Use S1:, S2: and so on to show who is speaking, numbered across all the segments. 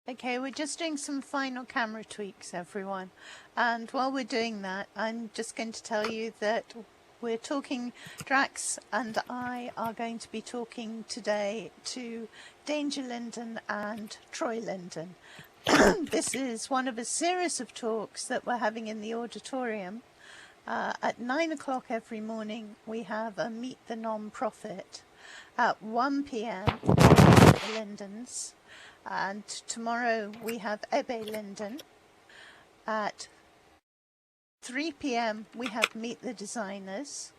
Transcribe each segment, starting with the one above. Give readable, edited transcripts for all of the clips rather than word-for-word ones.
S1: Okay, we're just doing some final camera tweaks, everyone. And while we're doing that, I'm just going to tell you that we're talking, Drax and I are going to be talking today to Danger Linden and Troy Linden. This is one of a series of talks that we're having in the auditorium. At 9 o'clock every morning, we have a Meet the Non-Profit. At 1 p.m, the Lindens. And tomorrow we have Ebe Linden. At 3 p.m. we have Meet the Designers.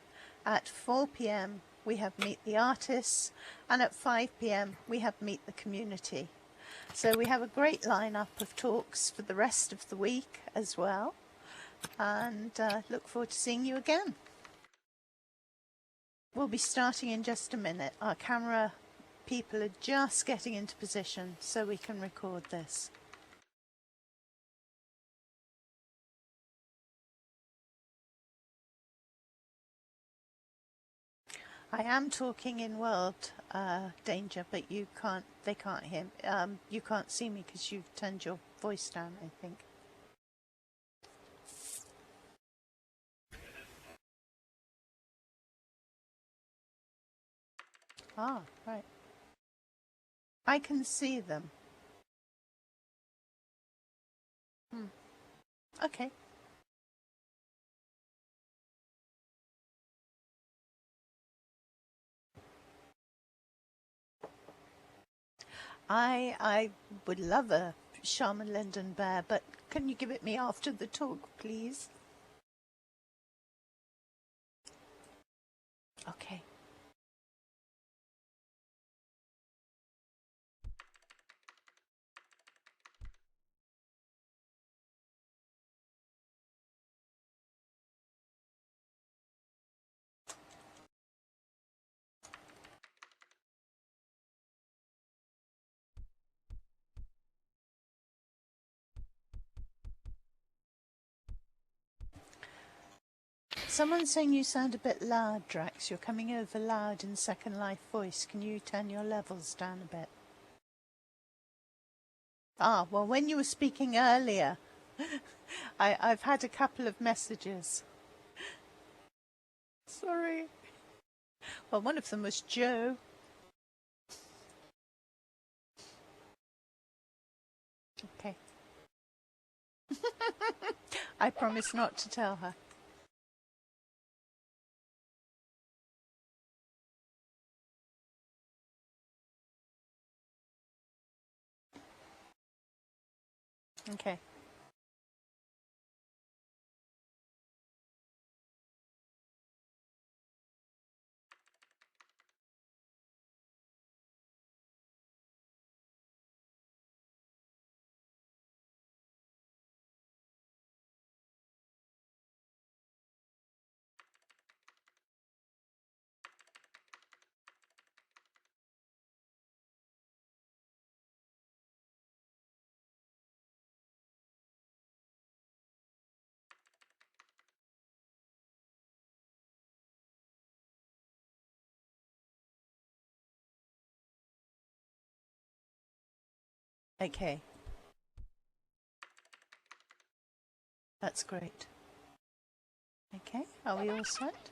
S1: At 4 p.m. we have Meet the Artists. And at 5 p.m. we have Meet the Community. So we have a great lineup of talks for the rest of the week as well. And look forward to seeing you again. We'll be starting in just a minute. Our camera people are just getting into position so we can record this. I am talking in world danger, but you can't. They can't hear. You can't see me because you've turned your voice down, I think. Ah, right. I can see them. Okay. I would love a Shaman Linden bear, but can you give it me after the talk, please? Okay. Someone's saying you sound a bit loud, Drax. You're coming over loud in Second Life voice. Can you turn your levels down a bit? Ah, well, when you were speaking earlier, I've had a couple of messages. Sorry. Well, one of them was Joe. Okay. I promise not to tell her. Okay. Okay. That's great. Okay, are we all set?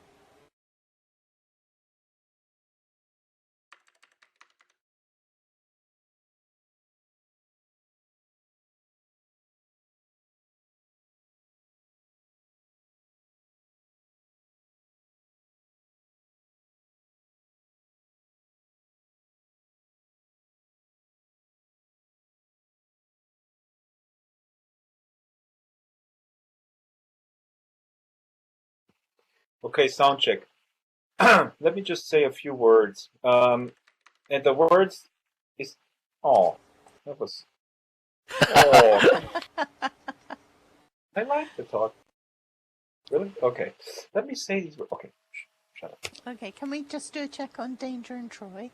S2: Okay, sound check. Let me just say a few words. And the words is oh, that was oh. I like the talk. Really? Okay. Let me say these words. Okay, shut up.
S1: Okay, can we just do a check on Danger and Troy?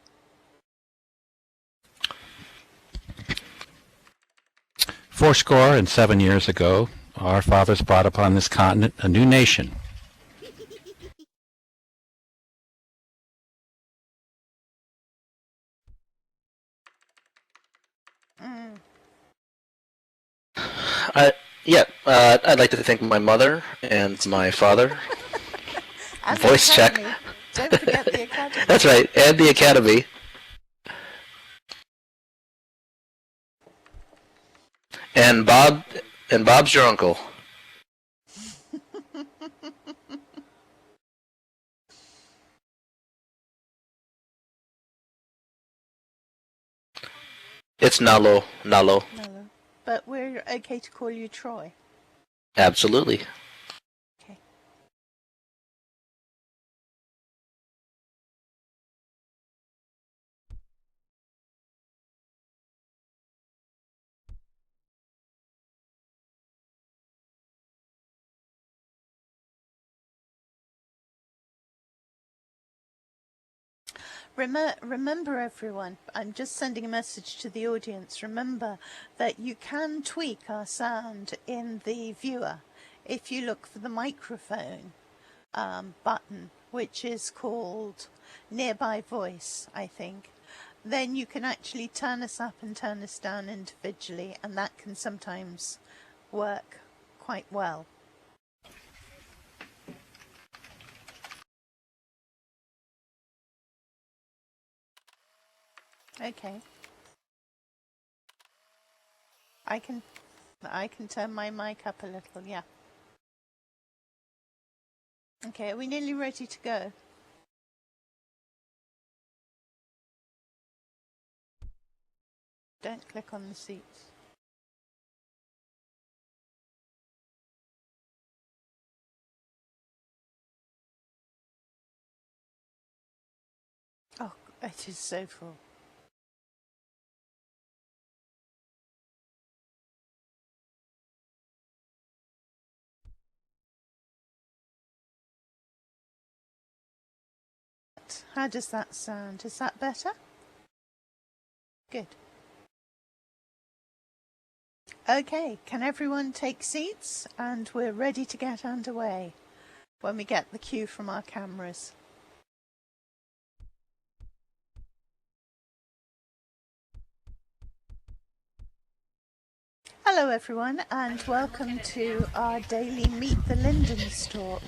S3: Fourscore and 7 years ago, our fathers brought upon this continent a new nation.
S4: I'd like to thank my mother and my father.
S1: And
S4: Voice
S1: the
S4: check.
S1: Academy. Don't forget the Academy.
S4: That's right, and the Academy. And Bob's your uncle. It's Nalo.
S1: No, but we're okay to call you Troy.
S4: Absolutely.
S1: Okay. Remember everyone, I'm just sending a message to the audience. Remember that you can tweak our sound in the viewer if you look for the microphone button, which is called Nearby Voice, I think. Then you can actually turn us up and turn us down individually, and that can sometimes work quite well. Okay. I can turn my mic up a little, yeah. Okay, are we nearly ready to go? Don't click on the seats. Oh, it is so full. How does that sound? Is that better? Good. Okay, can everyone take seats? And we're ready to get underway when we get the cue from our cameras. Hello everyone, and welcome to our daily Meet the Lindens talk.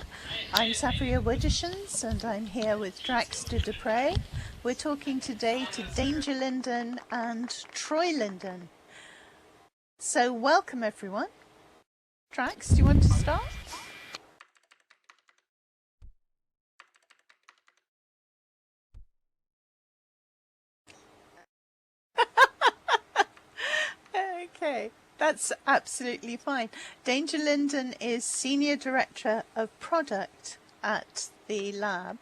S1: I'm Safria Widdershins, and I'm here with Drax de Dupre. We're talking today to Danger Linden and Troy Linden. So welcome everyone. Drax, do you want to start? Okay. That's absolutely fine. Danger Linden is Senior Director of Product at the lab,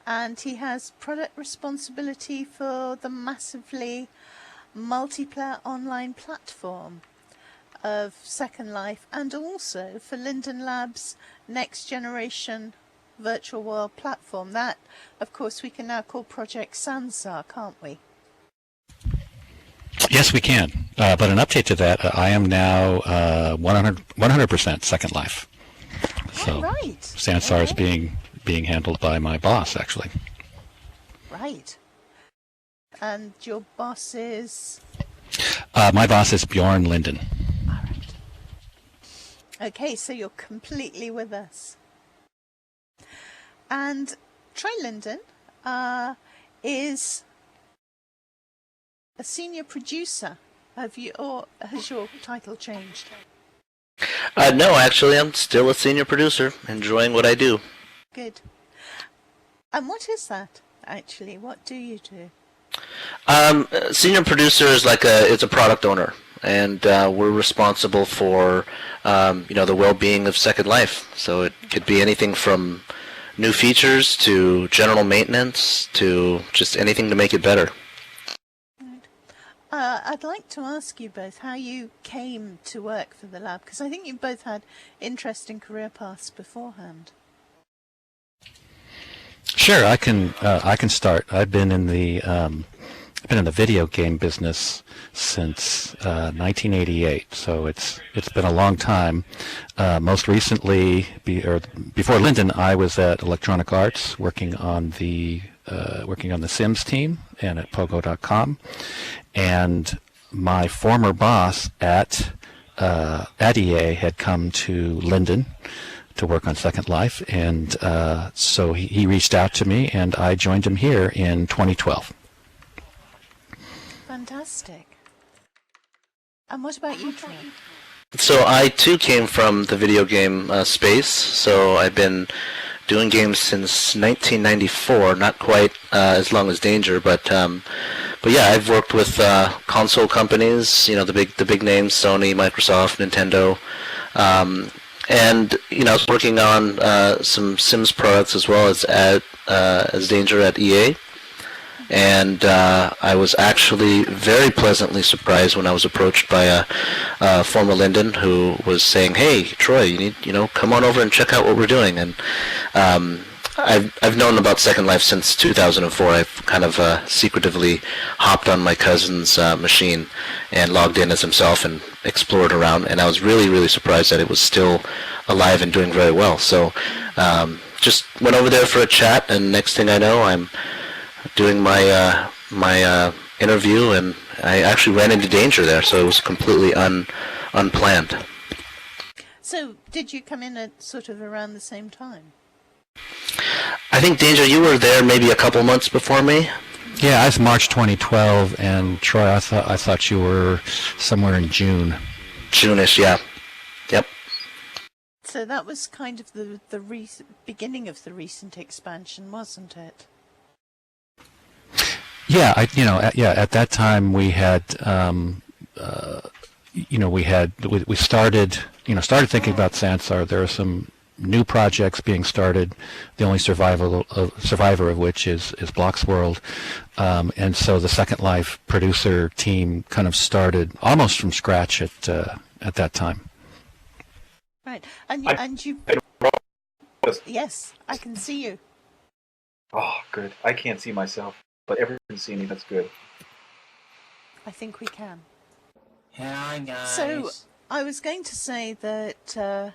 S1: and he has product responsibility for the massively multiplayer online platform of Second Life, and also for Linden Labs' next generation virtual world platform. That, of course, we can now call Project Sansar, can't we?
S3: Yes, we can. But an update to that, I am now 100% Second Life. So
S1: right.
S3: Sansar is being handled by my boss, actually.
S1: Right. And your boss is?
S3: My boss is Bjorn Linden.
S1: All right. Okay, so you're completely with us. And Troy Linden is a senior producer. Or has your title changed?
S4: No, actually, I'm still a senior producer, enjoying what I do.
S1: Good. And what is that, actually? What do you do?
S4: Senior producer is it's a product owner, and we're responsible for, the well-being of Second Life. So it could be anything from new features to general maintenance to just anything to make it better.
S1: I'd like to ask you both how you came to work for the lab, because I think you both had interesting career paths beforehand.
S3: Sure, I can start. I've been in the video game business since 1988, so it's been a long time. Most recently, before Linden, I was at Electronic Arts working on the Sims team and at Pogo.com. And my former boss at at EA had come to Linden to work on Second Life, and so he reached out to me, and I joined him here in 2012.
S1: Fantastic. And what about you, Troy?
S4: So I too came from the video game space. So I've been doing games since 1994. Not quite as long as Danger, but yeah, I've worked with console companies. You know, the big names: Sony, Microsoft, Nintendo. And I was working on some Sims products as well as Danger at EA, and I was actually very pleasantly surprised when I was approached by a former Linden who was saying, "Hey, Troy, you need come on over and check out what we're doing." And I've known about Second Life since 2004. I've kind of secretively hopped on my cousin's machine and logged in as himself and explored around, and I was really surprised that it was still alive and doing very well. So just went over there for a chat, and next thing I know, I'm doing my interview, and I actually ran into Danger there, so it was completely unplanned.
S1: So did you come in at sort of around the same time?
S4: I think, Danger, you were there maybe a couple months before me.
S3: Yeah, it's March 2012, and Troy, I thought you were somewhere in June.
S4: June-ish, yeah. Yep.
S1: So that was kind of the beginning of the recent expansion, wasn't it?
S3: Yeah, at that time we had, we started thinking about Sansar. There are some new projects being started, the only survivor of which is Blox World, and so the Second Life producer team kind of started almost from scratch at that time.
S1: Right, and you. Yes, I can see you.
S2: Oh, good. I can't see myself, but everyone can see me. That's good.
S1: I think we can.
S5: Hi, guys.
S1: So I was going to say that.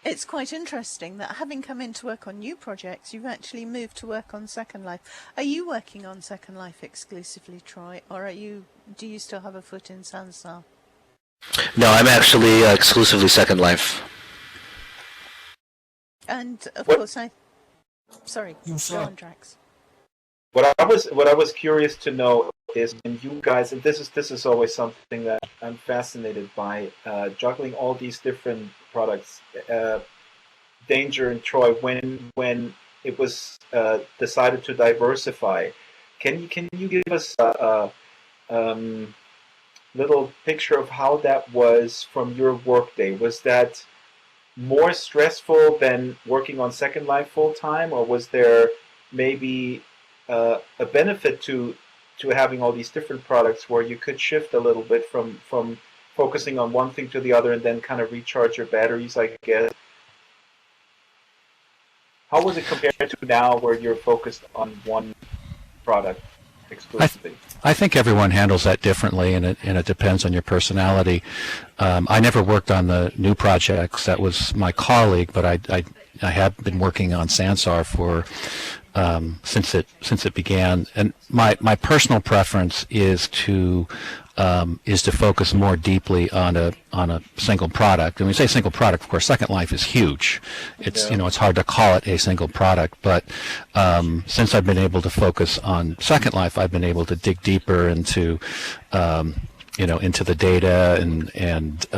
S1: It's quite interesting that having come in to work on new projects, you've actually moved to work on Second Life. Are you working on Second Life exclusively, Troy, or do you still have a foot in Sansar?
S4: No, I'm actually exclusively Second Life.
S1: And of course, sorry,
S5: You
S1: go
S5: sure?
S1: on, Drax.
S2: What I was curious to know is, when you guys, and this is always something that I'm fascinated by, juggling all these different products, Danger and Troy, when it was decided to diversify, can you give us a little picture of how that was from your workday? Was that more stressful than working on Second Life full time, or was there maybe a benefit to having all these different products where you could shift a little bit from focusing on one thing to the other and then kind of recharge your batteries, I guess? How was it compared to now, where you're focused on one product exclusively?
S3: I think everyone handles that differently, and it depends on your personality. I never worked on the new projects. That was my colleague, but I have been working on Sansar for since it began. And my personal preference is to focus more deeply on a single product. And when we say single product, of course, Second Life is huge. It's it's hard to call it a single product, but since I've been able to focus on Second Life, I've been able to dig deeper into into the data and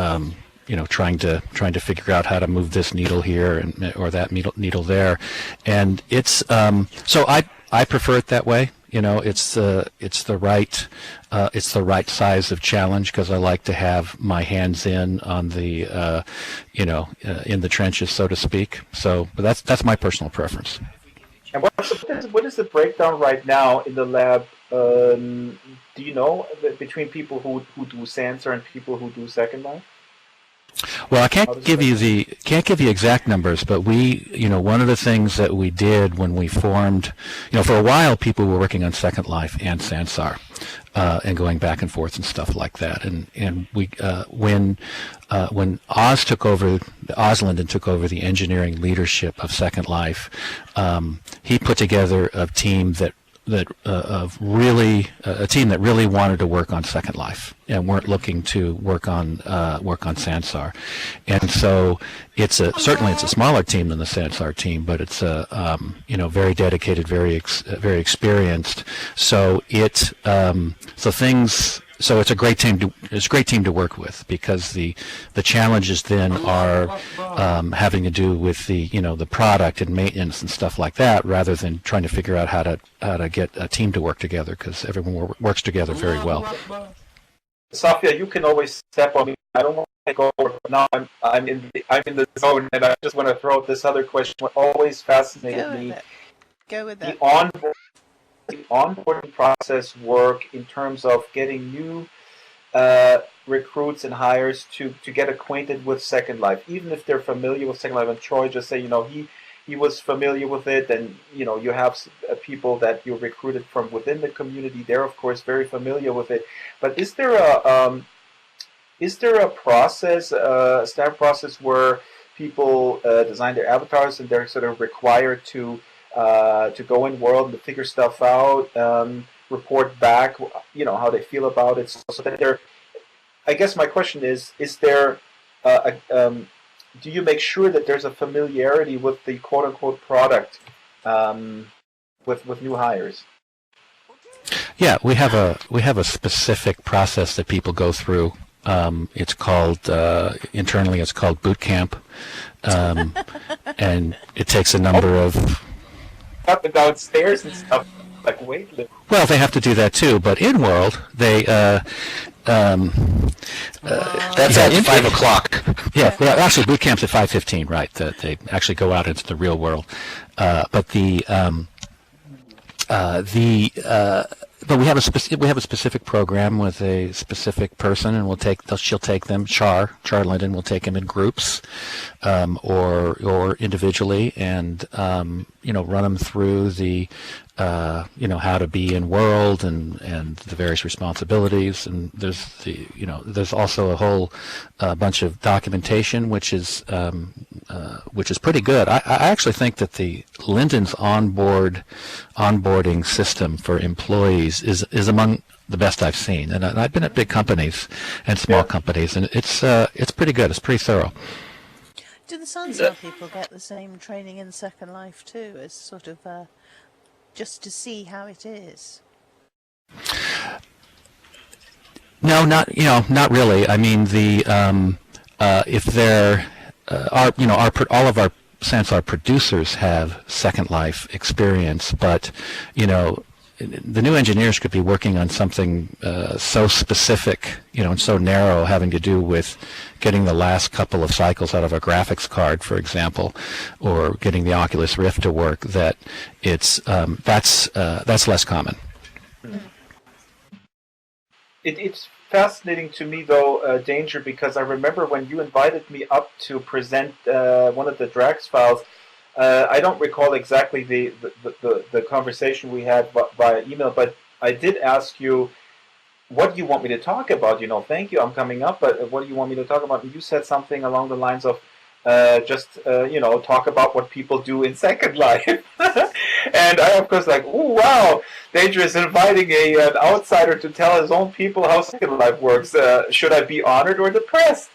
S3: trying to figure out how to move this needle here or that needle there, and it's so I prefer it that way. It's the right size of challenge, because I like to have my hands in on the in the trenches, so to speak. So, but that's my personal preference.
S2: And what is the breakdown right now in the lab? Do you know, between people who do Sansar and people who do Second Life?
S3: Well, I can't give you the exact numbers, but we, one of the things that we did when we formed, for a while people were working on Second Life and Sansar, and going back and forth and stuff like that. And we, when Oz Linden took over the engineering leadership of Second Life, he put together a team that of really a team that really wanted to work on Second Life and weren't looking to work on Sansar, and so certainly it's a smaller team than the Sansar team, but it's a very dedicated, very experienced. So So it's a great team to work with, because the challenges then are having to do with the product and maintenance and stuff like that, rather than trying to figure out how to get a team to work together, because everyone works together very well.
S2: Safia, you can always step on me. I don't want to take over, but now I'm in the zone, and I just want to throw out this other question. What always fascinated me:
S1: Go with it.
S2: The onboarding process work in terms of getting new recruits and hires to get acquainted with Second Life, even if they're familiar with Second Life. And Troy just say, he was familiar with it, and you have people that you recruited from within the community. They're of course very familiar with it. But is there a process, a staff process, where people design their avatars and they're sort of required to go in world and to figure stuff out, report back, how they feel about it, so that they're. I guess my question is there, do you make sure that there's a familiarity with the quote unquote product, with new hires?
S3: Yeah, we have a specific process that people go through. It's called internally it's called boot camp, and it takes a number of.
S2: Up and downstairs and stuff like weightlifting.
S3: Well, they have to do that too, but in world they.
S4: That's at 5 o'clock.
S3: Yeah, well, actually, boot camp's at 5:15, right? They actually go out into the real world, but but we have a specific program with a specific person, and she'll take them. Char Linden will take them in groups, or individually, and run them through the how to be in world and the various responsibilities. And there's also a whole bunch of documentation, which is pretty good. I actually think that the Linden's onboarding system for employees is among the best I've seen. And I've been at big companies and small companies, and it's pretty good. It's pretty thorough.
S1: Do the Sansar people get the same training in Second Life too, as sort of just to see how it is?
S3: No, not really. I mean, if there all of our Sansar producers have Second Life experience, but the new engineers could be working on something so specific, and so narrow, having to do with getting the last couple of cycles out of a graphics card, for example, or getting the Oculus Rift to work, that that's less common.
S2: It's fascinating to me, though, Danger, because I remember when you invited me up to present one of the Drax files. I don't recall exactly the conversation we had via email, but I did ask you, what do you want me to talk about? Thank you, I'm coming up, but what do you want me to talk about? And you said something along the lines of talk about what people do in Second Life. And I, of course, like, oh, wow, Danger is inviting an outsider to tell his own people how Second Life works. Should I be honored or depressed?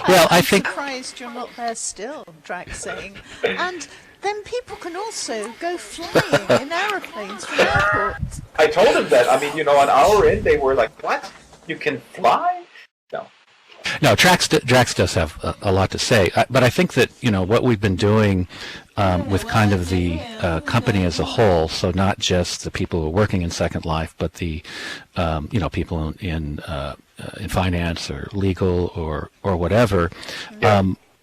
S3: Well,
S1: I'm
S3: I think
S1: surprised you're not there still, Drax saying. And then people can also go flying in aeroplanes from airports.
S2: I told him that. I mean, an hour in, they were like, what? You can fly?
S3: No, Drax does have a lot to say, but I think that what we've been doing with kind of the company as a whole, so not just the people who are working in Second Life, but the people in finance or legal or whatever.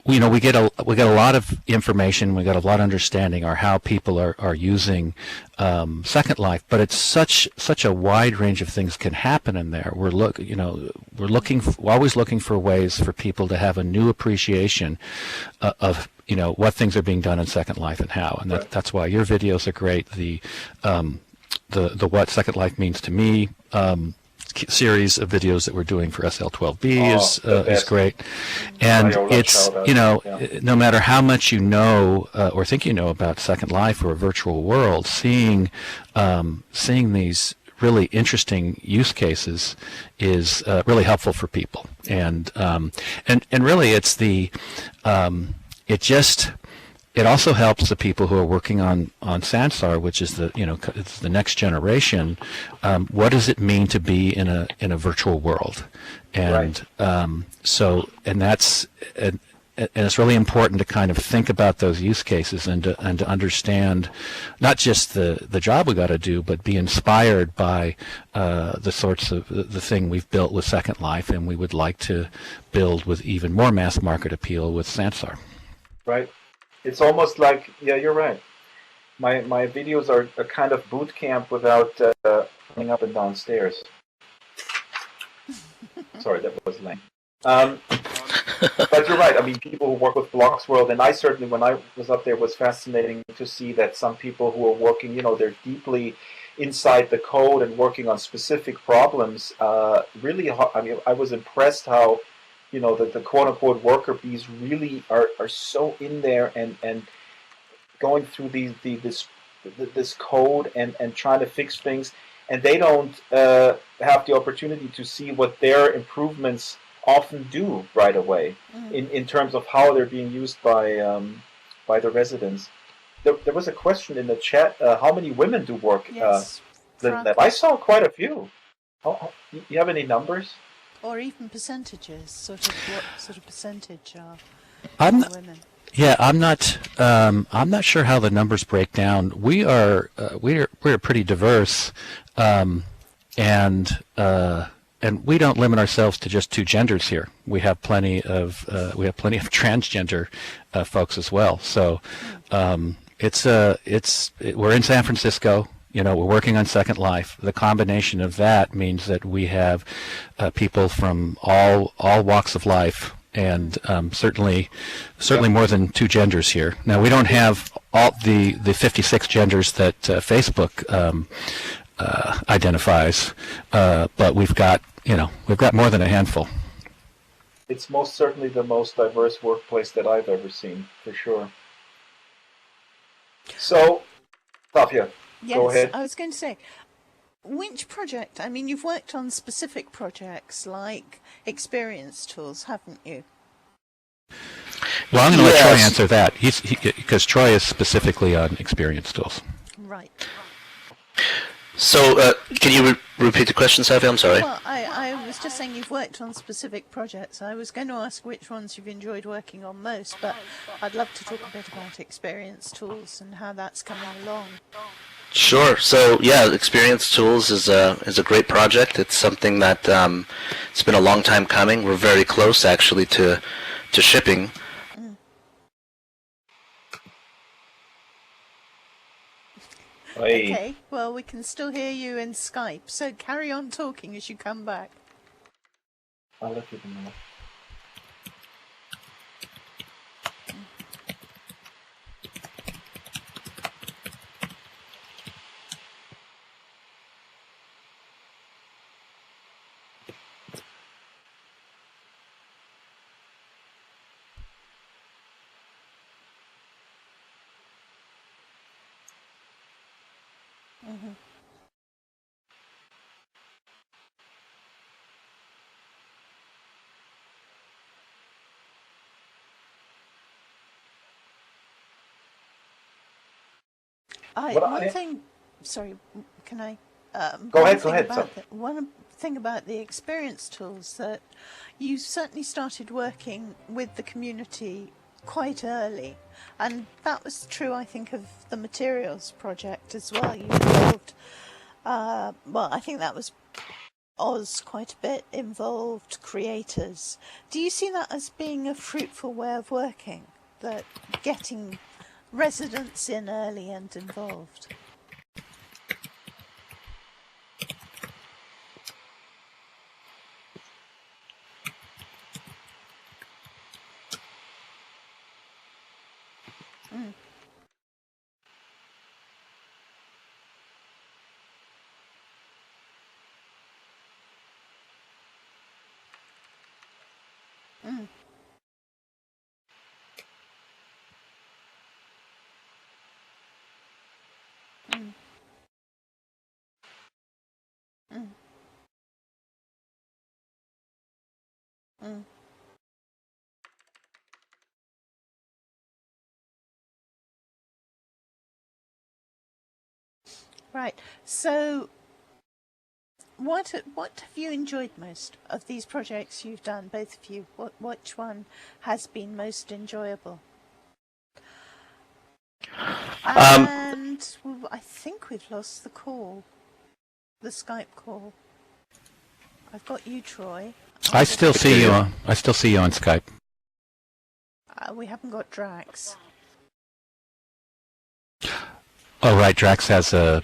S3: We get a lot of information, we got a lot of understanding on how people are using Second Life, but it's such a wide range of things can happen in there. We're always looking for ways for people to have a new appreciation of what things are being done in Second Life and how, and that's why your videos are great. The what Second Life means to me. series of videos that we're doing for SL12B is
S2: best.
S3: great, and
S2: Syaoran,
S3: it's
S2: shout out. Yeah.
S3: no matter how much you know or think you know about Second Life or a virtual world, seeing these really interesting use cases is really helpful for people, and really it's it also helps the people who are working on Sansar, which is it's the next generation. What does it mean to be in a virtual world? And and it's really important to kind of think about those use cases and to understand not just the job we got to do, but be inspired by the sorts of the thing we've built with Second Life, and we would like to build with even more mass market appeal with Sansar.
S2: Right. It's almost like, yeah, you're right. My videos are a kind of boot camp without running up and down stairs. Sorry, that was lame. But you're right. I mean, people who work with Blocks World, and I certainly, when I was up there, was fascinating to see that some people who are working, they're deeply inside the code and working on specific problems. Really, I mean, I was impressed how, the quote-unquote worker bees really are so in there and going through this code and trying to fix things, and they don't have the opportunity to see what their improvements often do right away in terms of how they're being used by the residents. There was a question in the chat: how many women do work?
S1: Yes,
S2: I saw quite a few. You have any numbers?
S1: Or even percentages, sort of what sort of percentage are women?
S3: Yeah, I'm not sure how the numbers break down. We're pretty diverse, and we don't limit ourselves to just two genders here. We have plenty of transgender folks as well. So we're in San Francisco. We're working on Second Life. The combination of that means that we have people from all walks of life, and certainly more than two genders here. Now, we don't have all the 56 genders that Facebook identifies, but we've got more than a handful.
S2: It's most certainly the most diverse workplace that I've ever seen, for sure. So, Tafia.
S1: Yes,
S2: go ahead.
S1: I was going to say, which project? I mean, you've worked on specific projects like experience tools, haven't you?
S3: Well, I'm going to let Troy answer that, because Troy is specifically on experience tools.
S1: Right.
S4: So, can you repeat the question, Safia? I'm sorry.
S1: Well, I was just saying you've worked on specific projects. I was going to ask which ones you've enjoyed working on most, but I'd love to talk a bit about experience tools and how that's coming along.
S4: Sure. So yeah, Experience Tools is a great project. It's something that it's been a long time coming. We're very close actually to shipping.
S1: Okay, well, we can still hear you in Skype, so carry on talking as you come back.
S2: I'll let you know.
S1: One thing, sorry, can I?
S2: Go ahead.
S1: One thing about the experience tools that you certainly started working with the community quite early, and that was true, I think, of the materials project as well. You involved, I think that was Oz quite a bit, involved creators. Do you see that as being a fruitful way of working, that getting residents in early and involved? Mm. Right. So, what have you enjoyed most of these projects you've done, both of you? Which one has been most enjoyable? And I think we've lost the call, the Skype call. I've got you, Troy.
S3: I still see you. I still see you on Skype.
S1: We haven't got Drax.
S3: Oh, right. Drax has a.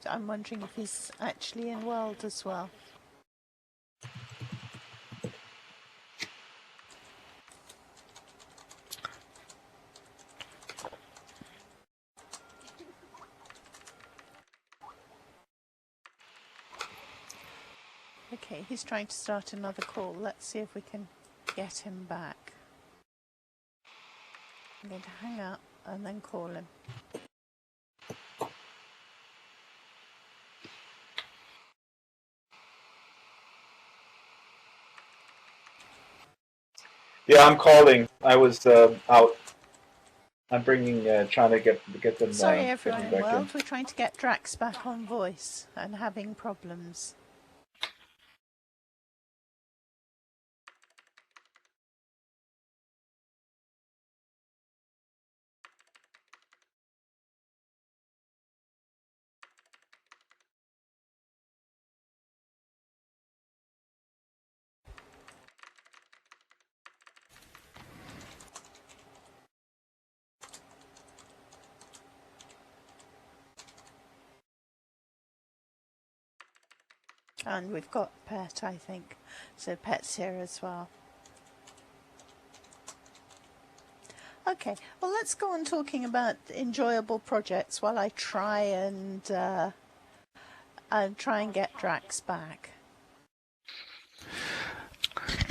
S1: I'm wondering if he's actually in world as well. Okay, he's trying to start another call. Let's see if we can get him back. I'm going to hang up and then call him.
S2: Yeah, I'm calling. I was out. I'm bringing, trying to get them.
S1: Sorry,
S2: get
S1: everyone
S2: them
S1: in
S2: back
S1: world. We're trying to get Drax back on voice and having problems. And we've got Pet, I think. So Pet's here as well. Okay, well, let's go on talking about enjoyable projects while I try and get Drax back.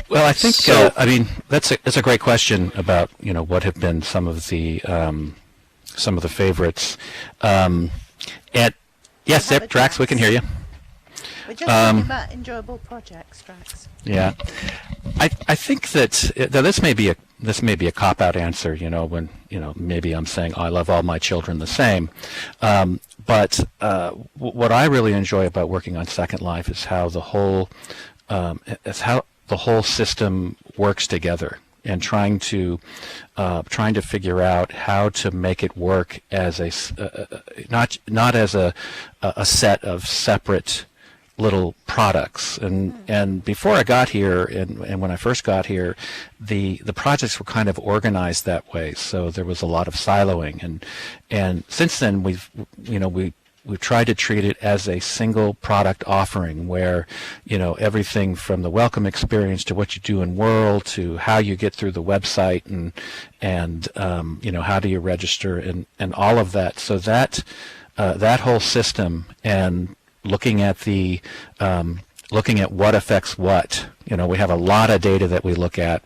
S3: Well, I think I mean that's a great question about what have been some of the favorites. And yes, Drax, we can hear you.
S1: We're just talking about enjoyable projects, Drax.
S3: Yeah, I think that this may be a cop-out answer. When maybe I'm saying I love all my children the same. But what I really enjoy about working on Second Life is how the whole system works together, and trying to figure out how to make it work as not as a set of separate little products. And before I got here, and when I first got here, the projects were kind of organized that way. So there was a lot of siloing, and since then we've tried to treat it as a single product offering, where everything from the welcome experience to what you do in World to how you get through the website and how do you register and all of that. So that whole system, and looking at what affects what. We have a lot of data that we look at,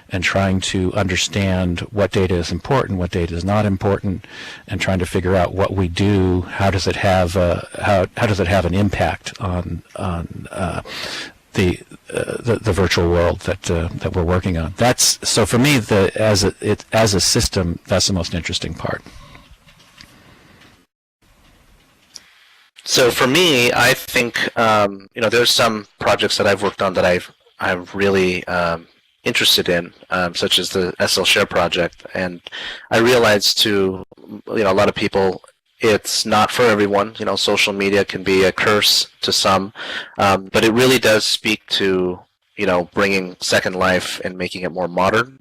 S3: and trying to understand what data is important, what data is not important, and trying to figure out what we do. How does it have an impact on the virtual world that we're working on? So for me, as a system, that's the most interesting part.
S4: So for me, I think there's some projects that I've worked on that I'm really interested in, such as the SL Share project, and I realized to a lot of people it's not for everyone. Social media can be a curse to some, but it really does speak to bringing Second Life and making it more modern.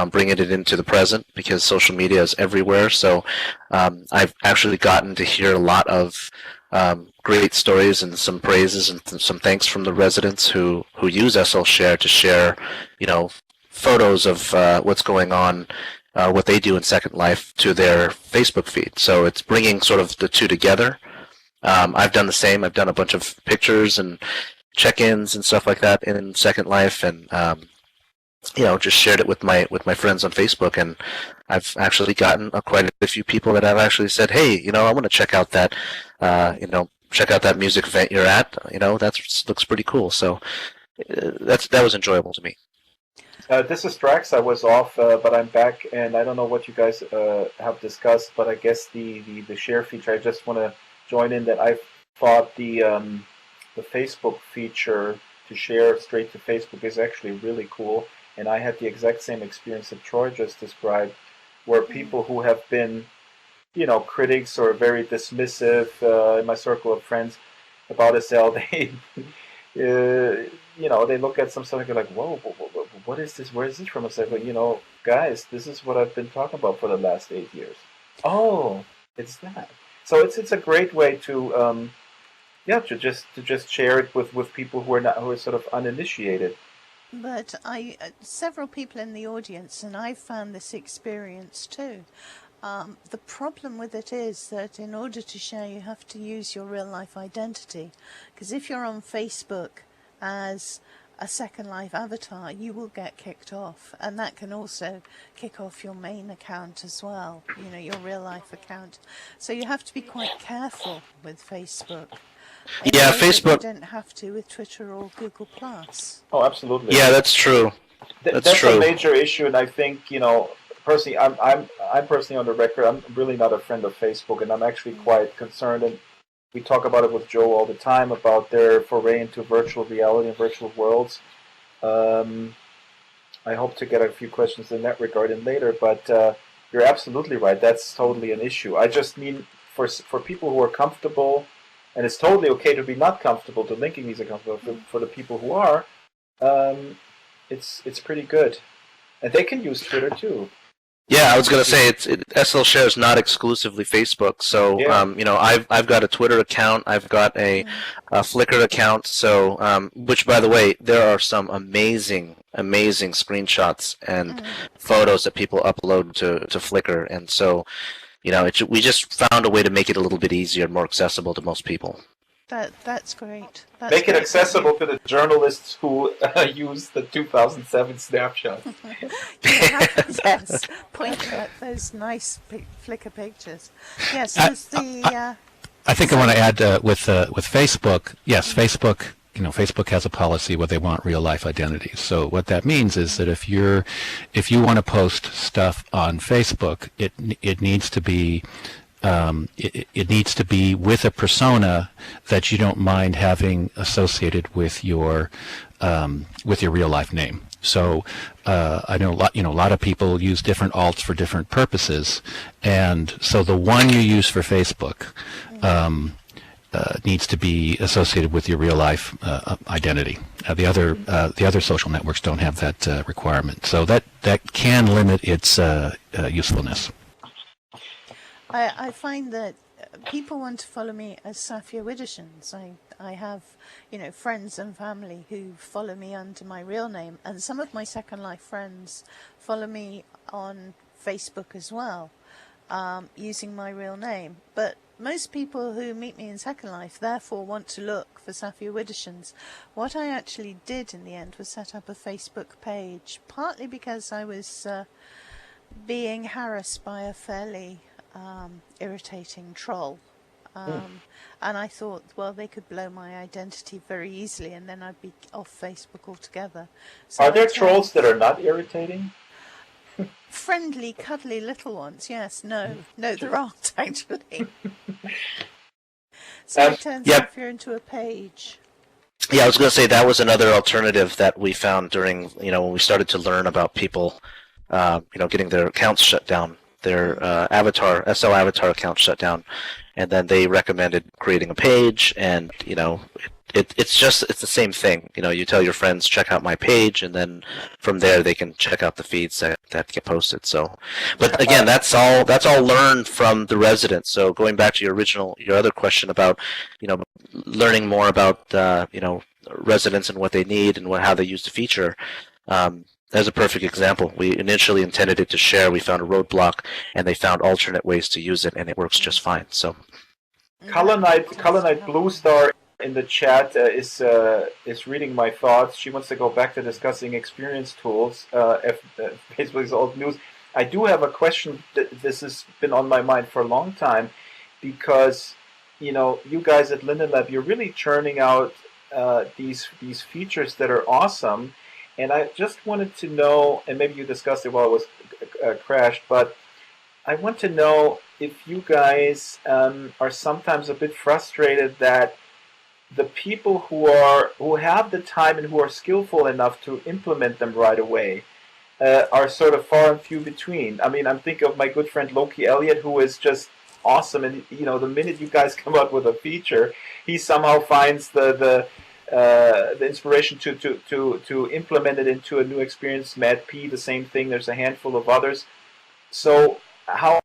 S4: Bringing it into the present, because social media is everywhere. So I've actually gotten to hear a lot of great stories and some praises and some thanks from the residents who use SL Share to share, photos of what's going on, what they do in Second Life to their Facebook feed. So it's bringing sort of the two together. I've done the same. I've done a bunch of pictures and check-ins and stuff like that in Second Life, and just shared it with my friends on Facebook, and I've actually gotten quite a few people that have actually said, "Hey, I want to check out that, check out that music event you're at. That looks pretty cool." So that was enjoyable to me.
S2: This is Drax. I was off, but I'm back, and I don't know what you guys have discussed, but I guess the share feature. I just want to join in that I thought the Facebook feature to share straight to Facebook is actually really cool, and I had the exact same experience that Troy just described, where people who have been, critics or very dismissive in my circle of friends about SL, they look at some stuff and go like, "Whoa, what is this? Where is this from?" I said, guys, this is what I've been talking about for the last 8 years. Oh, it's that. So it's a great way to to just share it with people who are sort of uninitiated.
S1: But several people in the audience, and I've found this experience too. The problem with it is that in order to share, you have to use your real life identity. Because if you're on Facebook as a Second Life avatar, you will get kicked off. And that can also kick off your main account as well, your real life account. So you have to be quite careful with Facebook.
S4: Yeah, Facebook.
S1: You don't have to with Twitter or Google Plus.
S2: Oh, absolutely.
S4: Yeah, that's true. That's true.
S2: A major issue, and I think personally, I'm personally on the record. I'm really not a friend of Facebook, and I'm actually quite concerned. And we talk about it with Joe all the time about their foray into virtual reality and virtual worlds. I hope to get a few questions in that regard in later, but you're absolutely right. That's totally an issue. I just mean for people who are comfortable. And it's totally okay to be not comfortable, to linking these accounts, but for the people who are, it's pretty good. And they can use Twitter too.
S4: Yeah, I was going to say SL Share is not exclusively Facebook. So I've got a Twitter account, I've got a Flickr account. So which, by the way, there are some amazing screenshots and photos that people upload to Flickr, and so. We just found a way to make it a little bit easier and more accessible to most people.
S1: That's great.
S2: Make it accessible to the journalists who use the 2007 snapshot.
S1: Yes, point at those nice Flickr pictures. Yes,
S3: I think I want to add with Facebook. Yes, Facebook. Facebook has a policy where they want real life identities. So what that means is that if you want to post stuff on Facebook, it needs to be it needs to be with a persona that you don't mind having associated with your real life name. So I know a lot of people use different alts for different purposes, and so the one you use for Facebook. Needs to be associated with your real life identity. The other social networks don't have that requirement, so that can limit its usefulness.
S1: I find that people want to follow me as Safia Widdershins. I have friends and family who follow me under my real name, and some of my Second Life friends follow me on Facebook as well, using my real name. But most people who meet me in Second Life therefore want to look for Safia Widdershins. What I actually did in the end was set up a Facebook page, partly because I was being harassed by a fairly irritating troll. And I thought, well, they could blow my identity very easily and then I'd be off Facebook altogether. So
S2: are there trolls that are not irritating?
S1: Friendly, cuddly little ones, yes. No, there aren't, actually. So I turned Safia into a page.
S4: Yeah, I was going to say that was another alternative that we found during, when we started to learn about people, getting their accounts shut down, their SL avatar account shut down, and then they recommended creating a page, and it's the same thing. You tell your friends, check out my page, and then from there they can check out the feeds that get posted. So, but again, that's all learned from the residents. So going back to your other question about, learning more about residents and what they need and how they use the feature. As a perfect example, we initially intended it to share. We found a roadblock, and they found alternate ways to use it, and it works just fine. So,
S2: Colonite Blue Star in the chat is reading my thoughts. She wants to go back to discussing experience tools. Facebook's old news. I do have a question. This has been on my mind for a long time, because you guys at Linden Lab, you're really churning out these features that are awesome. And I just wanted to know, and maybe you discussed it while it was crashed, but I want to know if you guys are sometimes a bit frustrated that the people who have the time and who are skillful enough to implement them right away are sort of far and few between. I mean, I'm thinking of my good friend Loki Elliott, who is just awesome, and the minute you guys come up with a feature, he somehow finds the inspiration to implement it into a new experience. Matt P, the same thing. There's a handful of others. So how?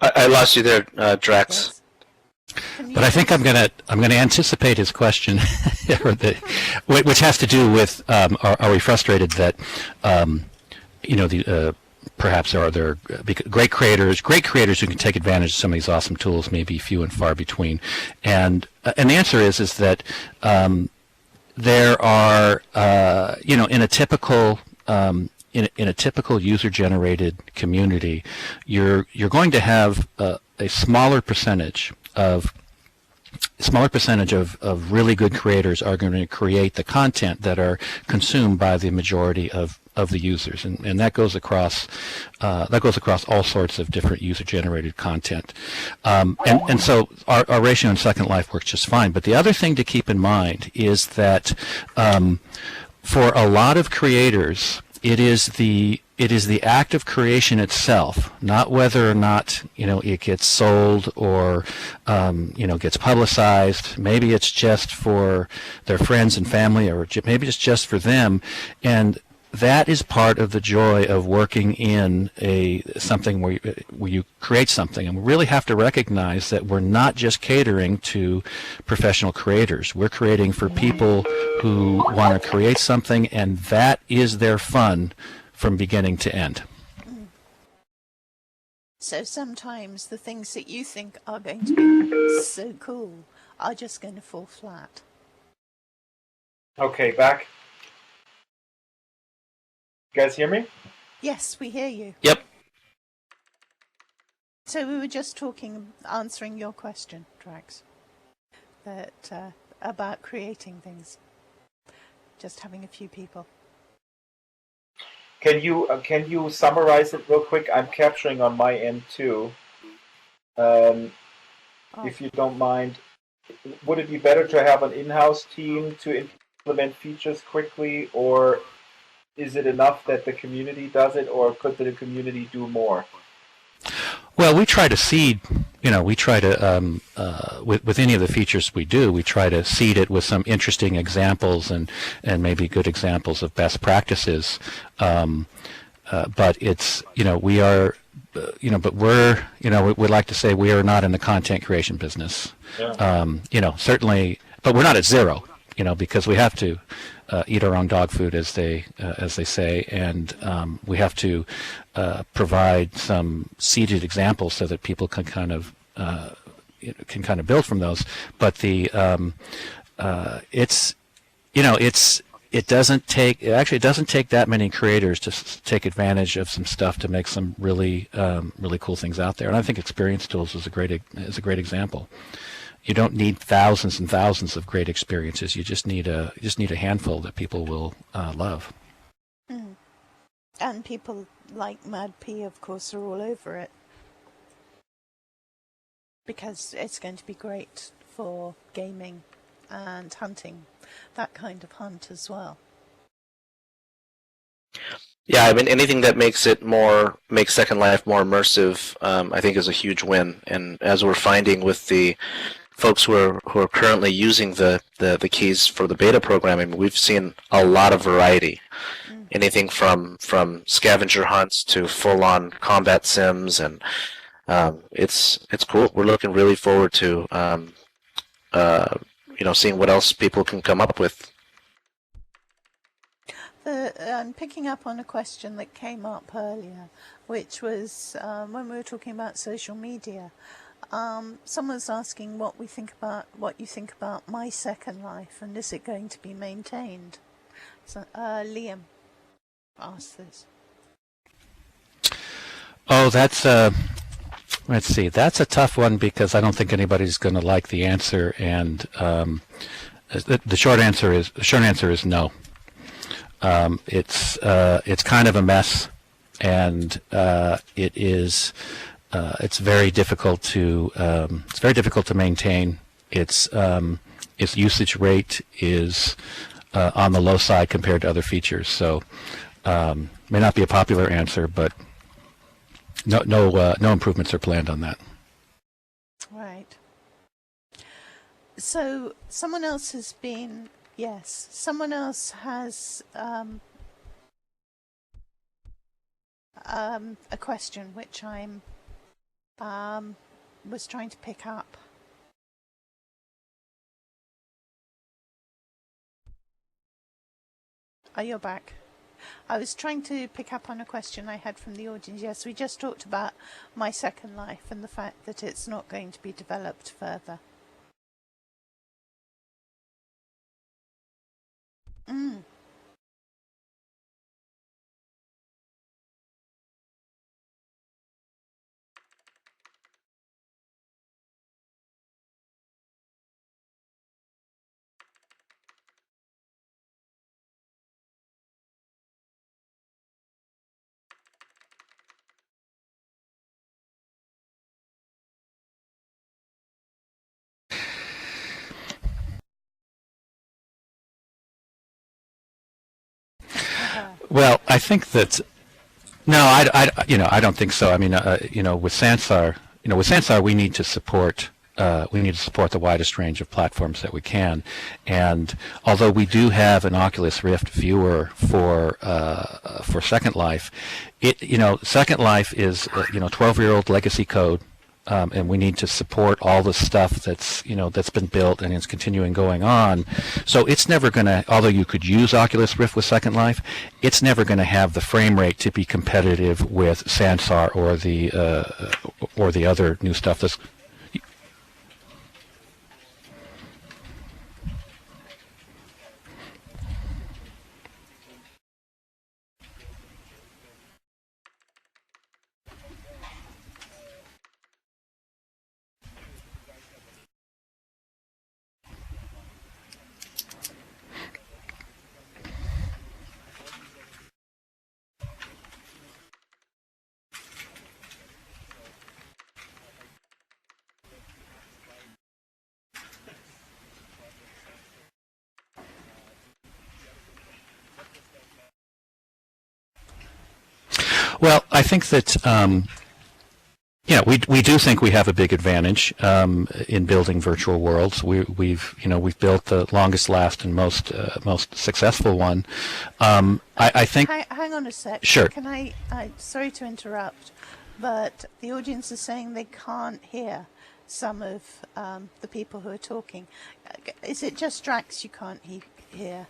S4: I lost you there, Drax.
S3: But I think I'm gonna anticipate his question, which has to do with are we frustrated that perhaps there are great creators who can take advantage of some of these awesome tools, may be few and far between, and the answer is that there are in a typical in a typical user-generated community, you're going to have a smaller percentage of really good creators are going to create the content that are consumed by the majority of the users, and that goes across all sorts of different user-generated content, and so our ratio in Second Life works just fine. But the other thing to keep in mind is that for a lot of creators, it is the act of creation itself, not whether or not it gets sold or gets publicized. Maybe it's just for their friends and family, or maybe it's just for them, and that is part of the joy of working in something where you create something. And we really have to recognize that we're not just catering to professional creators. We're creating for people who want to create something, and that is their fun from beginning to end.
S1: So sometimes the things that you think are going to be so cool are just going to fall flat.
S2: Okay, back. You guys hear me?
S1: Yes, we hear you.
S4: Yep.
S1: So we were just answering your question, Drax, about creating things. Just having a few people.
S2: Can you summarize it real quick? I'm capturing on my end too. If you don't mind, would it be better to have an in-house team to implement features quickly, or is it enough that the community does it, or could the community do more?
S3: Well, we try to seed, we try to, with any of the features we do, we try to seed it with some interesting examples and maybe good examples of best practices. But it's, we are, but we're, we'd like to say we are not in the content creation business. Yeah. Certainly, but we're not at zero, because we have to eat our own dog food, as they say, and we have to provide some seeded examples so that people can kind of build from those. But it doesn't take that many creators to take advantage of some stuff to make some really cool things out there. And I think Experience Tools is a great example. You don't need thousands and thousands of great experiences. You just need a handful that people will love.
S1: Mm. And people like Mad P, of course, are all over it, because it's going to be great for gaming and hunting, that kind of hunt as well.
S4: Yeah, I mean, anything that makes Second Life more immersive, I think is a huge win. And as we're finding with the folks who are currently using the keys for the beta programming, we've seen a lot of variety. Anything from scavenger hunts to full-on combat sims, and it's cool. We're looking really forward to seeing what else people can come up with.
S1: I'm picking up on a question that came up earlier, which was when we were talking about social media. Someone's asking what you think about My Second Life, and is it going to be maintained? So, Liam asked this.
S3: Oh, that's let's see. That's a tough one because I don't think anybody's going to like the answer, and the short answer is no. It's kind of a mess, and it's very difficult to maintain. Its usage rate is on the low side compared to other features. So may not be a popular answer, but no improvements are planned on that.
S1: Right. So someone else has a question which I'm was trying to pick up. Oh, you're back. I was trying to pick up on a question I had from the audience. Yes, we just talked about My Second Life and the fact that it's not going to be developed further.
S3: Well, I think that no, I don't think so. I mean, with Sansar, we need to support the widest range of platforms that we can. And although we do have an Oculus Rift viewer for Second Life, Second Life is 12-year-old legacy code. And we need to support all the stuff that's been built and is continuing going on. So it's never going to, although you could use Oculus Rift with Second Life, it's never going to have the frame rate to be competitive with Sansar or the other new stuff that's. Well, I think that we do think we have a big advantage in building virtual worlds. We've built the longest lasting, most successful one. I think.
S1: Hang on a sec.
S3: Sure.
S1: Can I? Sorry to interrupt, but the audience is saying they can't hear some of the people who are talking. Is it just Drax you can't hear?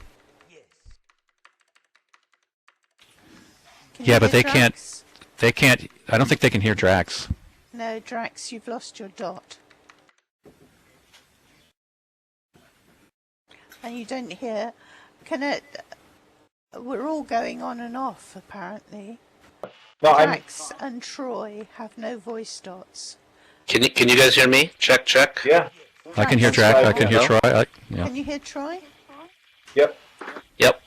S3: Yeah, but they can't. I don't think they can hear Drax.
S1: No, Drax, you've lost your dot. And you don't hear. We're all going on and off, apparently.
S2: No,
S1: Drax and Troy have no voice dots.
S4: Can you guys hear me? Check.
S2: Yeah.
S3: I can hear Drax. I can hear Troy. Yeah.
S1: Can you hear Troy?
S2: Yep.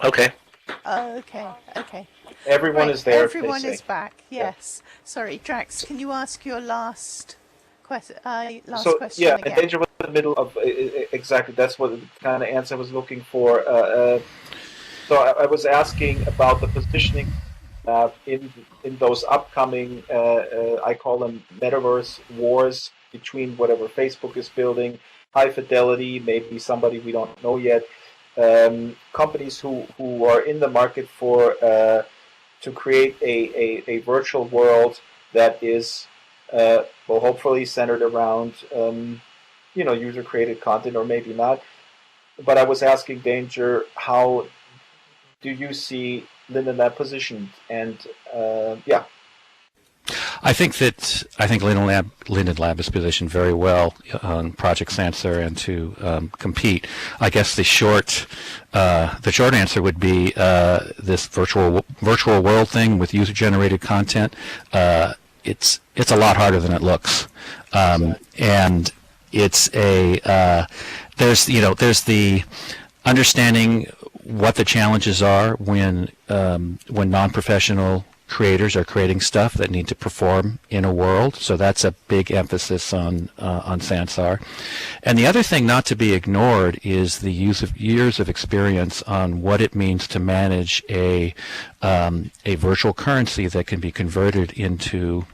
S4: Okay.
S1: Oh, okay.
S2: Everyone is there.
S1: Everyone is back. Yes. Yeah. Sorry, Drax. Can you ask your last question?
S2: Yeah,
S1: again?
S2: Danger was in the middle of exactly. That's what the kind of answer I was looking for. So I was asking about the positioning in those upcoming, I call them metaverse wars between whatever Facebook is building, high fidelity, maybe somebody we don't know yet, companies who are in the market for to create a virtual world that is hopefully centered around user created content, or maybe not. But I was asking Danger, how do you see Linden that positioned? And
S3: I think Linden Lab is positioned very well on Project Sansar and to compete. I guess the short answer would be this virtual world thing with user-generated content. It's a lot harder than it looks, and it's there's the understanding what the challenges are when non-professional creators are creating stuff that need to perform in a world. So that's a big emphasis on Sansar. And the other thing not to be ignored is the use of years of experience on what it means to manage a virtual currency that can be converted into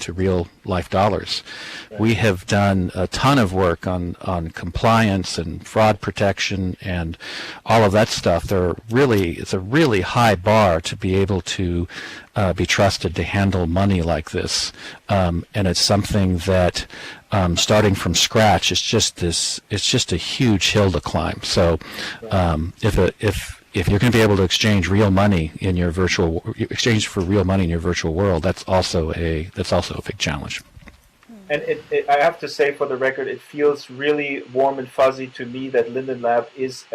S3: real life dollars. Right. We have done a ton of work on compliance and fraud protection and all of that stuff. It's a really high bar to be able to be trusted to handle money like this, and it's something that starting from scratch it's just a huge hill to climb. So if you're going to be able to exchange real money in your virtual world, that's also a big challenge.
S2: And I have to say, for the record, it feels really warm and fuzzy to me that Linden Lab is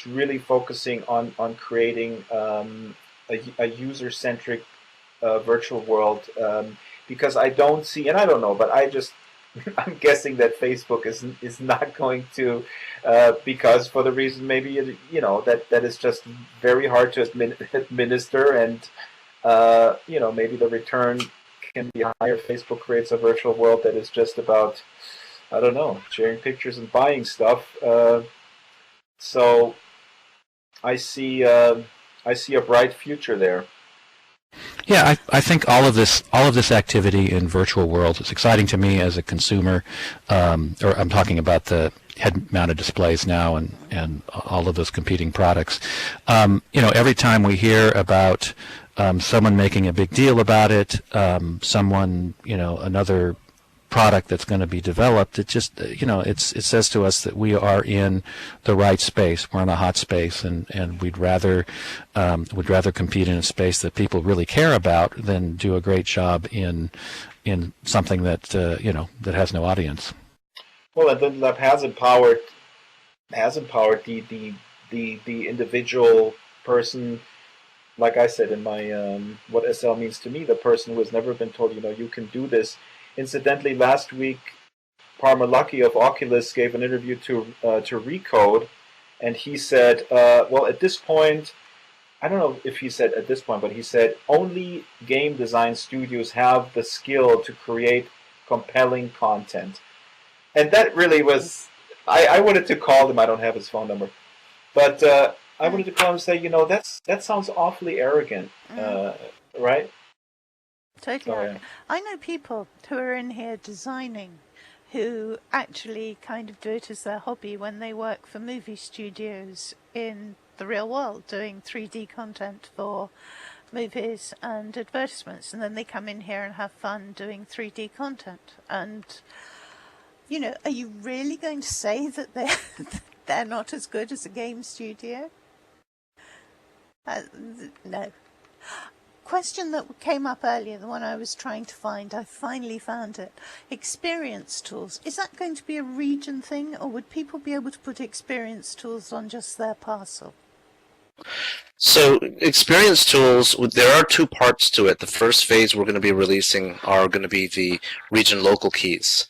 S2: really focusing on creating a user-centric virtual world, because I don't see, and I don't know, but I'm guessing that Facebook is not going to, because for the reason maybe that is just very hard to administer, and maybe the return can be higher. Facebook creates a virtual world that is just about, I don't know, sharing pictures and buying stuff. So I see a bright future there.
S3: Yeah, I think all of this activity in virtual worlds is exciting to me as a consumer. Or I'm talking about the head-mounted displays now and all of those competing products. Every time we hear about someone making a big deal about it, another product that's going to be developed, it just it says to us that we are in the right space. We're in a hot space, and we'd rather compete in a space that people really care about than do a great job in something that that has no audience.
S2: Well, and Linden Lab has empowered the individual person. Like I said in my what SL means to me, the person who has never been told, you can do this. Incidentally, last week, Parma Lucky of Oculus gave an interview to Recode, and he said, well, at this point, I don't know if he said at this point, but he said only game design studios have the skill to create compelling content. And that really was, I wanted to call him, I don't have his phone number, but I wanted to call him and say, that sounds awfully arrogant, right?
S1: Totally.
S2: Oh, yeah.
S1: I know people who are in here designing who actually kind of do it as their hobby when they work for movie studios in the real world, doing 3D content for movies and advertisements, and then they come in here and have fun doing 3D content. And, are you really going to say that they're not as good as a game studio? No. Question that came up earlier, the one I was trying to find, I finally found it. Experience tools. Is that going to be a region thing, or would people be able to put experience tools on just their parcel?
S4: So experience tools, there are two parts to it. The first phase we're going to be releasing are going to be the region local keys.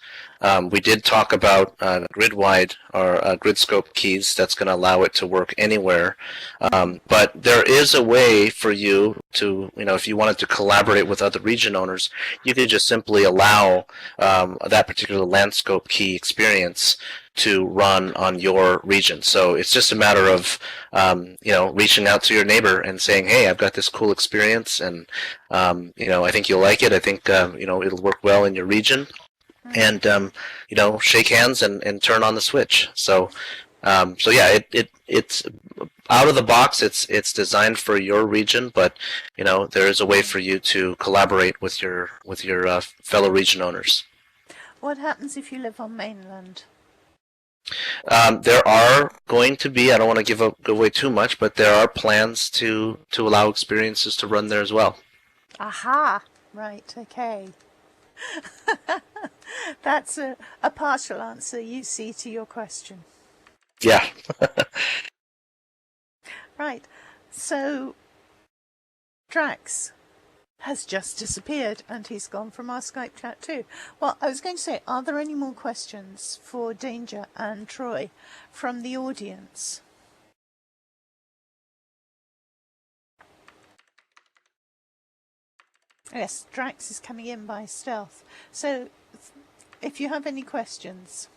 S4: We did talk about grid-wide or grid-scope keys that's going to allow it to work anywhere. But there is a way for you to, if you wanted to collaborate with other region owners, you could just simply allow that particular landscape key experience to run on your region. So it's just a matter of, reaching out to your neighbor and saying, hey, I've got this cool experience, and, I think you'll like it. I think, it'll work well in your region. And shake hands and turn on the switch. So yeah, it's out of the box. It's designed for your region, but there is a way for you to collaborate with your fellow region owners.
S1: What happens if you live on mainland?
S4: There are going to be, I don't want to give away too much, but there are plans to allow experiences to run there as well.
S1: Aha! Right, okay. That's a partial answer, you see, to your question.
S4: Yeah.
S1: Right, so Drax has just disappeared and he's gone from our Skype chat too. Well, I was going to say, are there any more questions for Danger and Troy from the audience? Yes, Drax is coming in by stealth. So, if you have any questions.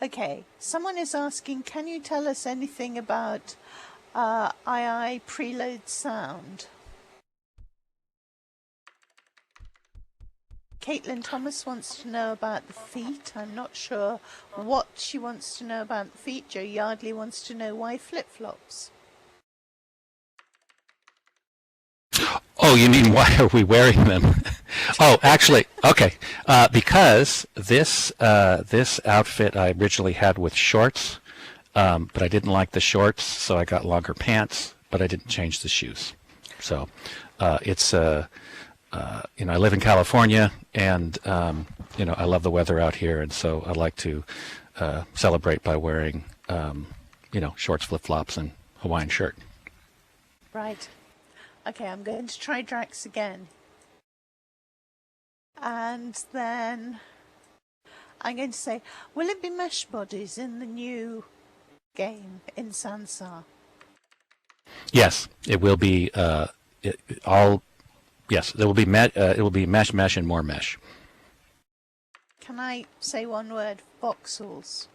S1: Okay, someone is asking, can you tell us anything about II preload sound? Caitlin Thomas wants to know about the feet. I'm not sure what she wants to know about the feet. Joe Yardley wants to know why flip-flops.
S3: Oh, you mean why are we wearing them? Oh, actually, okay. Because this outfit I originally had with shorts, but I didn't like the shorts, so I got longer pants, but I didn't change the shoes. So it's I live in California, and I love the weather out here, and so I like to celebrate by wearing shorts, flip-flops, and Hawaiian shirt.
S1: Right. Okay, I'm going to try Drax again. And then I'm going to say, will it be mesh bodies in the new game in Sansar?
S3: Yes, it will be all. Yes, there will be it will be mesh, and more mesh.
S1: Can I say one word? Voxels.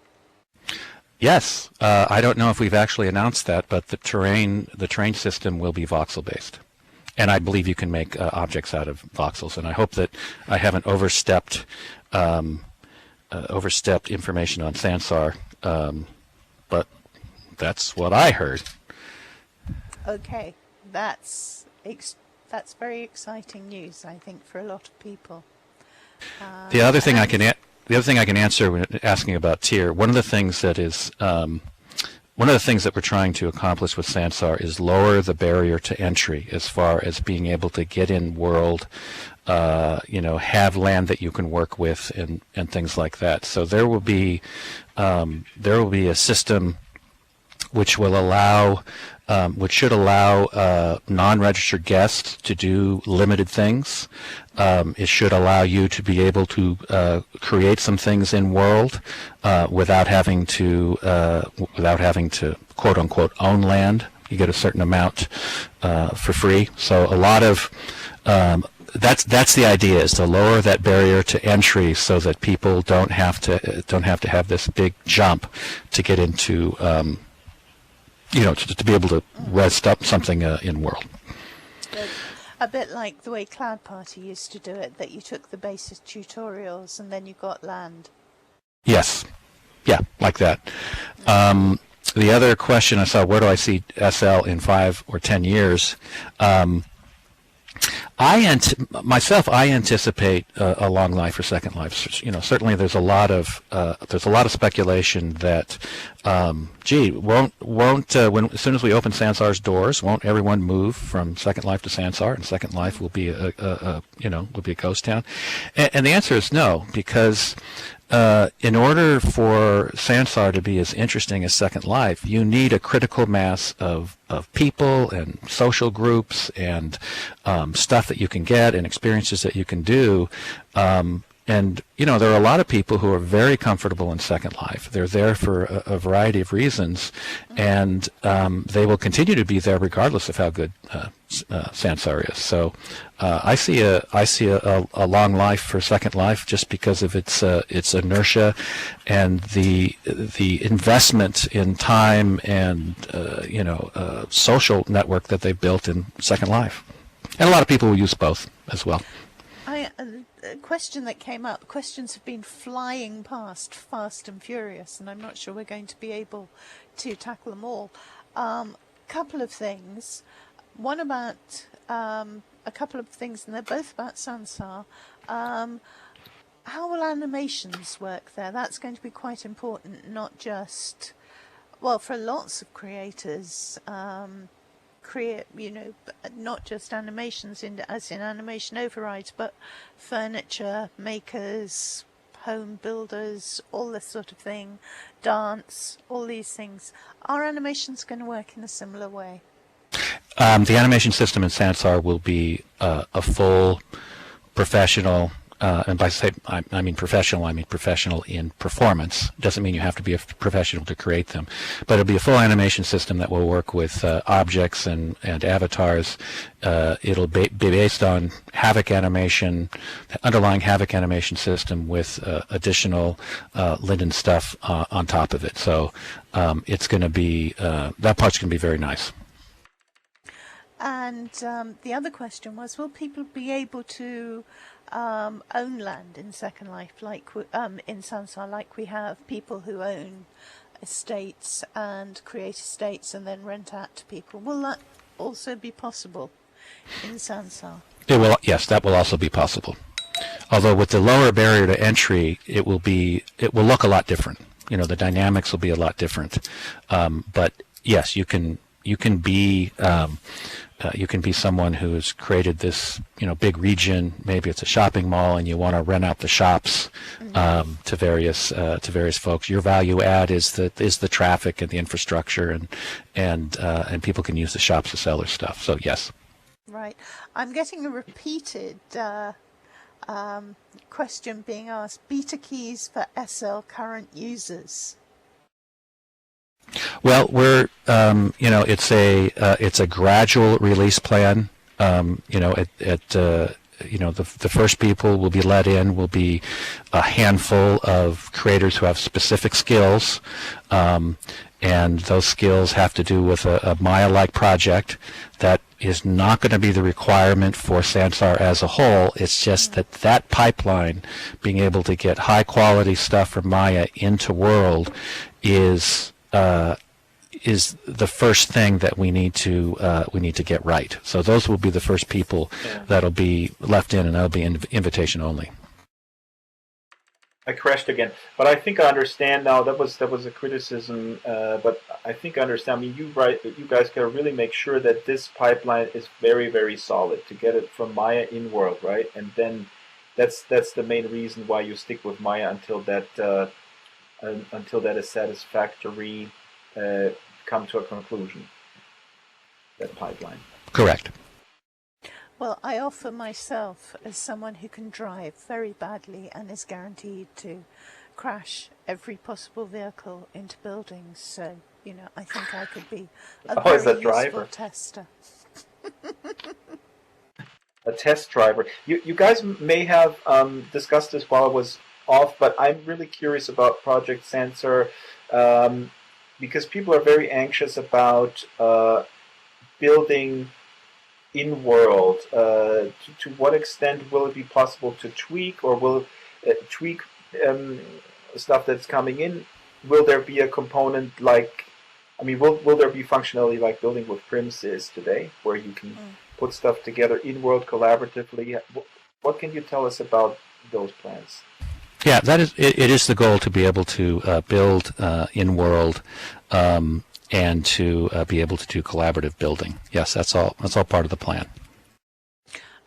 S3: Yes, I don't know if we've actually announced that, but the terrain system will be voxel based, and I believe you can make objects out of voxels. And I hope that I haven't overstepped information on Sansar, but that's what I heard.
S1: Okay, that's very exciting news, I think, for a lot of people.
S3: The other thing I can answer when asking about tier, one of the things that we're trying to accomplish with Sansar is lower the barrier to entry as far as being able to get in world, have land that you can work with and things like that. So there will be a system which should allow non-registered guests to do limited things. It should allow you to be able to create some things in world without having to quote unquote own land. You get a certain amount for free. So a lot of that's the idea, is to lower that barrier to entry so that people don't have to have this big jump to get into to be able to rest up something in world.
S1: A bit like the way Cloud Party used to do it, that you took the basic tutorials and then you got land.
S3: Yes. Yeah, like that. The other question I saw, where do I see SL in 5 or 10 years? I anticipate a long life or second life. Certainly there's a lot of speculation that, won't as soon as we open Sansar's doors, won't everyone move from Second Life to Sansar, and Second Life will be a ghost town? And the answer is no, because in order for Sansar to be as interesting as Second Life, you need a critical mass of people and social groups and stuff that you can get and experiences that you can do. And there are a lot of people who are very comfortable in Second Life. They're there for a variety of reasons, and they will continue to be there regardless of how good Sansar is. So I see a long life for Second Life just because of its inertia and the investment in time and social network that they built in Second Life. And a lot of people will use both as well.
S1: A question that came up, questions have been flying past fast and furious, and I'm not sure we're going to be able to tackle them all. Couple of things. One about a couple of things, and they're both about Sansar. How will animations work there? That's going to be quite important, not just, well, for lots of creators. create, not just animations as in animation overrides, but furniture makers, home builders, all this sort of thing, dance, all these things. Are animations going to work in a similar way?
S3: The animation system in Sansar will be a full professional, and by say I mean professional in performance. Doesn't mean you have to be a professional to create them, but it'll be a full animation system that will work with objects and avatars. It'll be based on Havok animation, the underlying Havok animation system with additional Linden stuff on top of it. So it's going to be that part's going to be very nice.
S1: And the other question was, will people be able to own land in Second Life, like in Sansar, like we have people who own estates and create estates and then rent out to people? Will that also be possible in Sansar?
S3: It will, yes, that will also be possible. Although with the lower barrier to entry, it will look a lot different. The dynamics will be a lot different. But yes, you can be someone who's created this, big region. Maybe it's a shopping mall, and you want to rent out the shops to various folks. Your value add is the traffic and the infrastructure, and people can use the shops to sell their stuff. So yes.
S1: Right. I'm getting a repeated question being asked. Beta keys for SL current users.
S3: Well, we're it's a gradual release plan. The first people will be let in will be a handful of creators who have specific skills, and those skills have to do with a Maya-like project that is not going to be the requirement for Sansar as a whole. It's just that pipeline, being able to get high quality stuff from Maya into World, is the first thing that we need to get right. So those will be the first people that'll be left in, and that'll be invitation only.
S2: I crashed again, but I think I understand now. That was a criticism, but I think I understand. I mean, you guys got to really make sure that this pipeline is very, very solid to get it from Maya in World, right? And then that's the main reason why you stick with Maya until that is satisfactory, come to a conclusion. That pipeline.
S3: Correct.
S1: Well, I offer myself as someone who can drive very badly and is guaranteed to crash every possible vehicle into buildings. So, I think I could be a very useful
S2: driver.
S1: Tester.
S2: A test driver. You guys may have discussed this while I was off, but I'm really curious about Project Sansar because people are very anxious about building in world. To what extent will it be possible to tweak, or will tweak stuff that's coming in? Will there be a component like, will there be functionality like building with Prims is today, where you can put stuff together in world collaboratively? What can you tell us about those plans?
S3: Yeah, that is. It is the goal to be able to build in world. And to be able to do collaborative building. Yes, that's all part of the plan.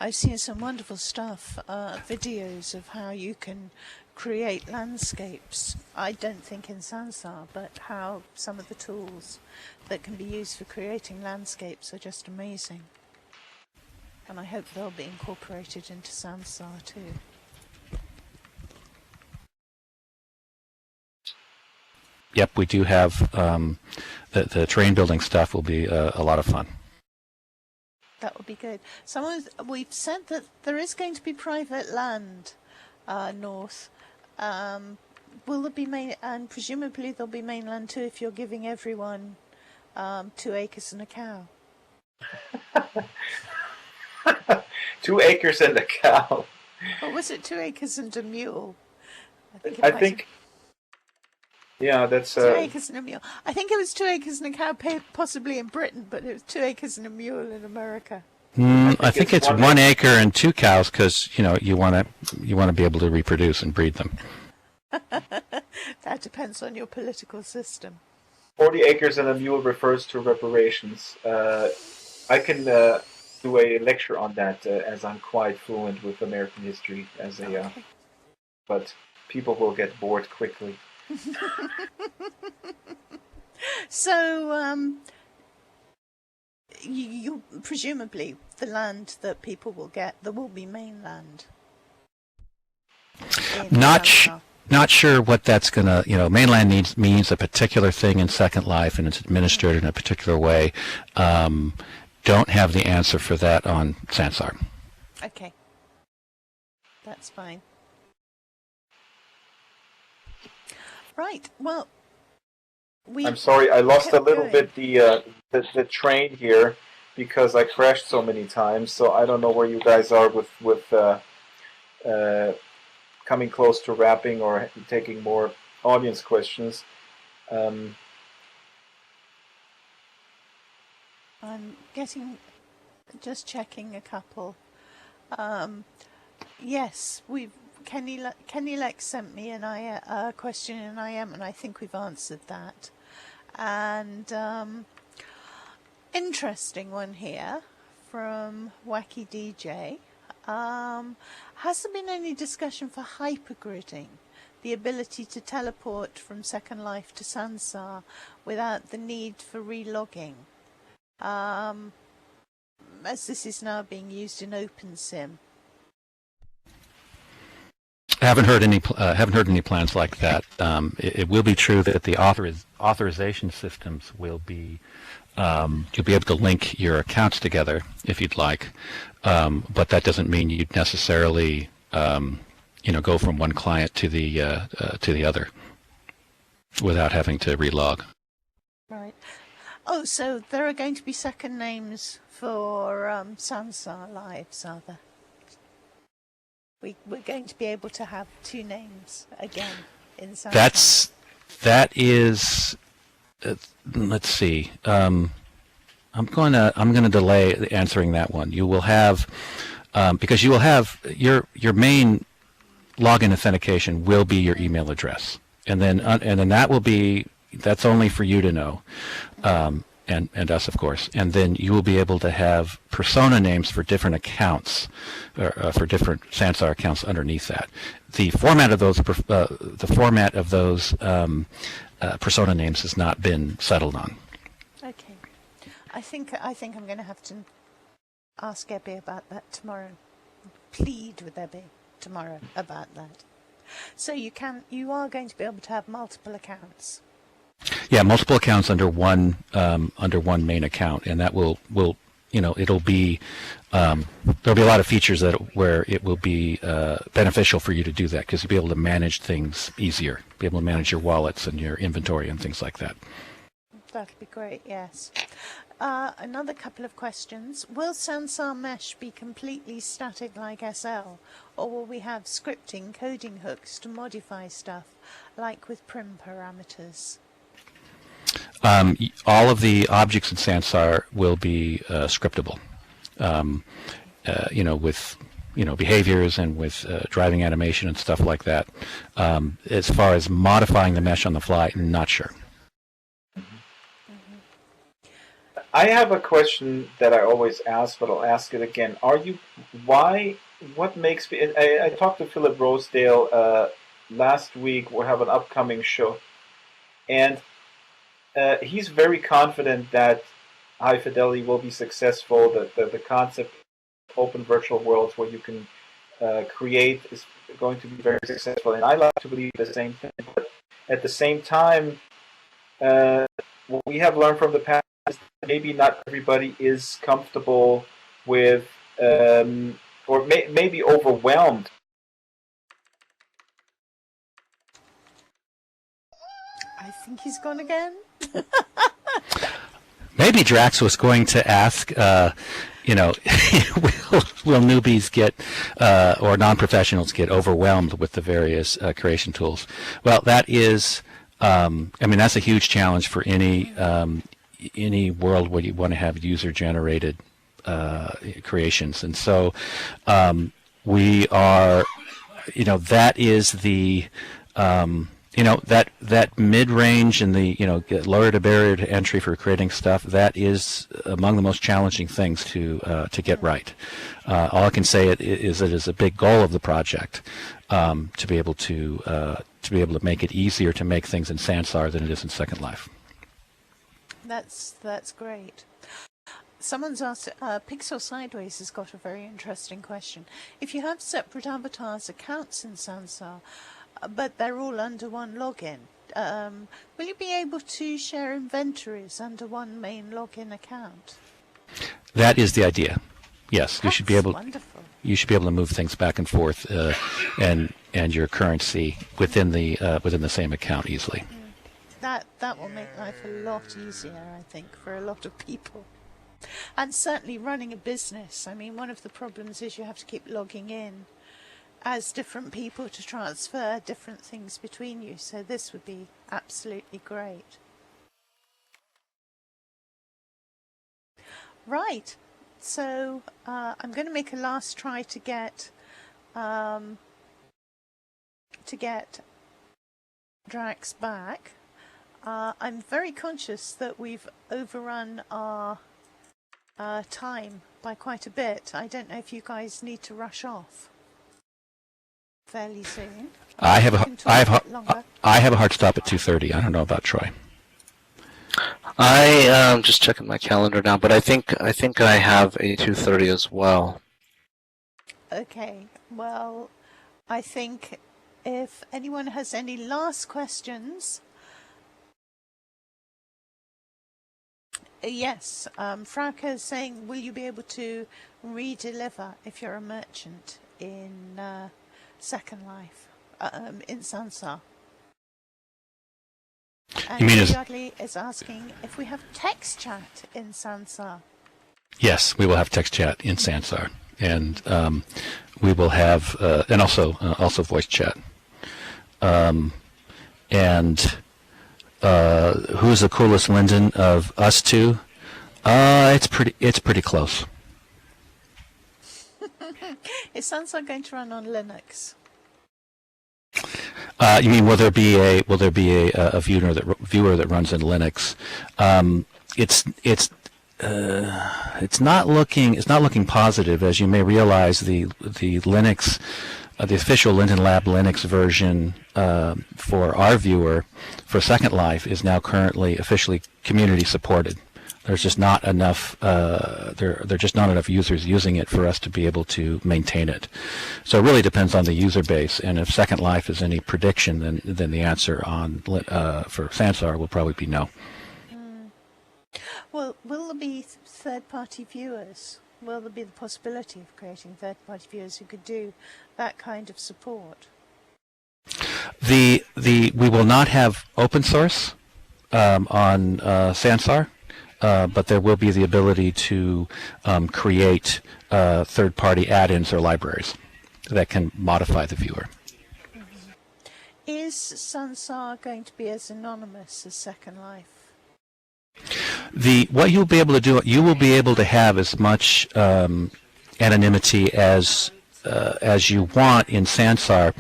S1: I've seen some wonderful stuff, videos of how you can create landscapes. I don't think in Sansar, but how some of the tools that can be used for creating landscapes are just amazing. And I hope they'll be incorporated into Sansar too.
S3: Yep, we do have the terrain building stuff will be a lot of fun.
S1: That would be good. We've said that there is going to be private land north. Will there be and presumably there'll be mainland too if you're giving everyone 2 acres and a cow.
S2: 2 acres and a cow.
S1: Or was it 2 acres and a mule?
S2: I think. Yeah, that's
S1: 2 acres and a mule. I think it was 2 acres and a cow, possibly in Britain, but it was 2 acres and a mule in America.
S3: I think it's 1 acre and 2 cows because you want to be able to reproduce and breed them.
S1: That depends on your political system.
S2: 40 acres and a mule refers to reparations. I can do a lecture on that as I'm quite fluent with American history as a,
S1: Okay.
S2: but people will get bored quickly.
S1: So, you presumably the land that people will get, there will be mainland.
S3: Not sure what that's gonna. Mainland means a particular thing in Second Life, and it's administered in a particular way. Don't have the answer for that on Sansar.
S1: Okay, that's fine. Right. Well,
S2: I'm sorry, I lost a little
S1: going.
S2: bit the train here because I crashed so many times. So I don't know where you guys are with coming close to wrapping or taking more audience questions.
S1: I'm just checking a couple. Yes, Kenny Lex sent me a question in IM, and I think we've answered that. And interesting one here from Wacky DJ. Has there been any discussion for hypergridding, the ability to teleport from Second Life to Sansar without the need for relogging? As this is now being used in OpenSim.
S3: Haven't heard any plans like that. It will be true that the authorization systems will be you'll be able to link your accounts together if you'd like, but that doesn't mean you'd necessarily go from one client to the other without having to relog.
S1: Right. Oh, so there are going to be second names for Sansar lives, are there? We're going to be able to have two names again in Sansar.
S3: That is. Let's see. I'm gonna delay answering that one. You will have because you will have your main login authentication will be your email address, and then that will be that's only for you to know. And us, of course, and then you will be able to have persona names for different accounts, for different Sansar accounts underneath that. The format of those persona names has not been settled on.
S1: Okay, I think I'm going to have to ask Ebby about that tomorrow. Plead with Ebby tomorrow about that. So you are going to be able to have multiple accounts.
S3: Yeah, multiple accounts under one main account, and that will it'll be there'll be a lot of features where it will be beneficial for you to do that because you'll be able to manage things easier, be able to manage your wallets and your inventory and things like that.
S1: That'll be great. Yes. Another couple of questions. Will Sansar Mesh be completely static like SL, or will we have scripting, coding hooks to modify stuff, like with prim parameters?
S3: All of the objects in Sansar will be scriptable, with behaviors and with driving animation and stuff like that. As far as modifying the mesh on the fly, not sure.
S2: I have a question that I always ask, but I'll ask it again. What makes me? I talked to Philip Rosedale last week. We'll have an upcoming show, and he's very confident that High Fidelity will be successful, that the concept of open virtual worlds where you can create is going to be very successful. And I like to believe the same thing. But at the same time, what we have learned from the past is that maybe not everybody is comfortable with or maybe overwhelmed.
S1: I think he's gone again.
S3: Maybe Drax was going to ask, will newbies get or non-professionals get overwhelmed with the various creation tools? Well, that is, that's a huge challenge for any world where you want to have user-generated creations, and so we are, that is the that mid-range and the lower the barrier to entry for creating stuff, that is among the most challenging things to get right. All I can say is that it is a big goal of the project to be able to make it easier to make things in Sansar than it is in Second Life.
S1: That's great. Someone's asked, Pixel Sideways has got a very interesting question. If you have separate avatars accounts in Sansar, but they're all under one login, will you be able to share inventories under one main login account?
S3: That is the idea. Yes,
S1: That's
S3: you should be able.
S1: Wonderful.
S3: You should be able to move things back and forth, and your currency within the same account easily.
S1: That will make life a lot easier, I think, for a lot of people. And certainly running a business. I mean, one of the problems is you have to keep logging in as different people to transfer different things between you. So this would be absolutely great. Right. So I'm going to make a last try to get Drax back. I'm very conscious that we've overrun our time by quite a bit. I don't know if you guys need to rush off fairly soon.
S3: I have a hard stop at 2:30. I don't know about Troy.
S4: I am just checking my calendar now, but I think I have a 2:30 as well.
S1: Okay. Well, I think if anyone has any last questions. Yes, Frauke is saying, will you be able to redeliver if you're a merchant in Second Life, in Sansar? And Yardley is asking if we have text chat in Sansar.
S3: Yes, we will have text chat in Sansar, and we will have, and also voice chat. And who's the coolest Linden of us two? It's pretty close.
S1: Is Sansar going to run on Linux?
S3: You mean will there be a viewer that runs in Linux? It's not looking positive, as you may realize. The Linux, the official Linden Lab Linux version for our viewer for Second Life is now currently officially community supported. There's just not enough. There are just not enough users using it for us to be able to maintain it. So it really depends on the user base. And if Second Life is any prediction, then the answer on for Sansar will probably be no.
S1: Well, will there be third-party viewers? Will there be the possibility of creating third-party viewers who could do that kind of support?
S3: We will not have open source on Sansar. But there will be the ability to create third-party add-ins or libraries that can modify the viewer.
S1: Mm-hmm. Is Sansar going to be as anonymous as Second Life?
S3: What you'll be able to do, you will be able to have as much anonymity as you want in Sansar.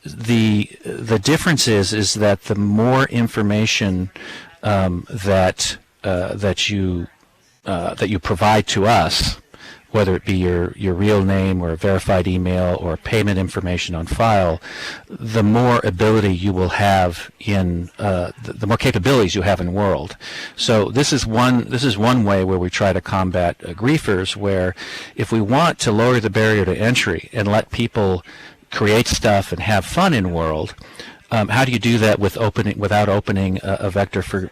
S3: The difference is that the more information that you provide to us, whether it be your real name or a verified email or payment information on file, the more ability you will have in the more capabilities you have in world. So this is one way where we try to combat griefers, where if we want to lower the barrier to entry and let people create stuff and have fun in world, how do you do that without opening a vector for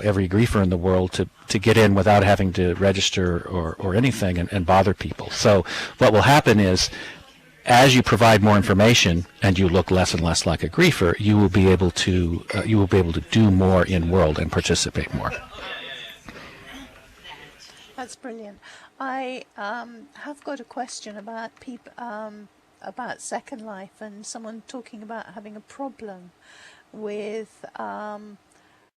S3: every griefer in the world to get in without having to register or anything and bother people? So what will happen is, as you provide more information and you look less and less like a griefer, you will be able to do more in world and participate more.
S1: That's brilliant. I have got a question about about Second Life, and someone talking about having a problem with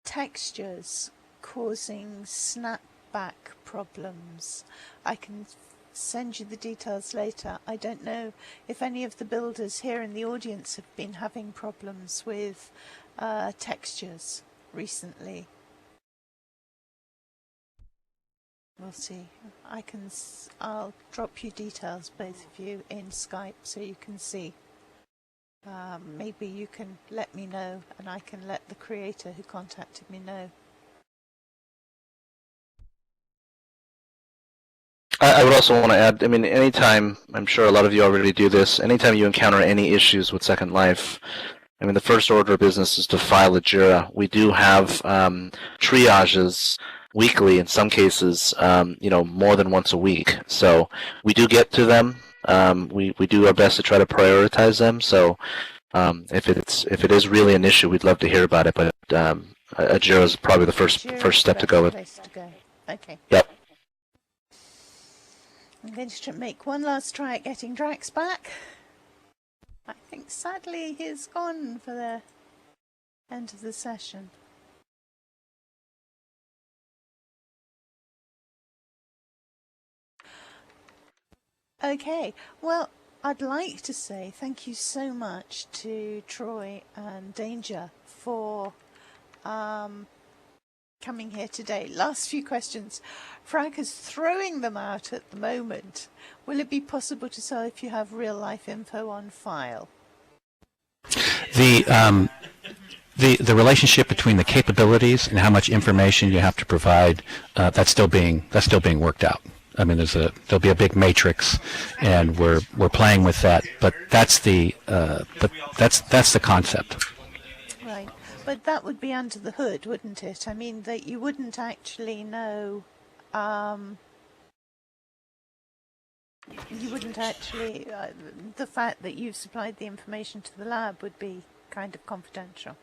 S1: textures causing snapback problems. I can send you the details later. I don't know if any of the builders here in the audience have been having problems with textures recently. We'll see. I'll drop you details, both of you, in Skype so you can see. Maybe you can let me know, and I can let the creator who contacted me know.
S4: I would also want to add, I mean, anytime, I'm sure a lot of you already do this, anytime you encounter any issues with Second Life, I mean, the first order of business is to file a JIRA. We do have triages weekly, in some cases, more than once a week. So we do get to them. We do our best to try to prioritize them. So if it is really an issue, we'd love to hear about it. But a JIRA is probably the first step to go with.
S1: Okay.
S4: Yep.
S1: I'm going to make one last try at getting Drax back. I think sadly he's gone for the end of the session. Okay, well, I'd like to say thank you so much to Troy and Danger for coming here today. Last few questions. Frank is throwing them out at the moment. Will it be possible to say if you have real life info on file?
S3: The relationship between the capabilities and how much information you have to provide, that's still being worked out. I mean, there'll be a big matrix, and we're playing with that. But that's the concept.
S1: Right, but that would be under the hood, wouldn't it? I mean, that you wouldn't actually know. You wouldn't actually. The fact that you've supplied the information to the lab would be kind of confidential.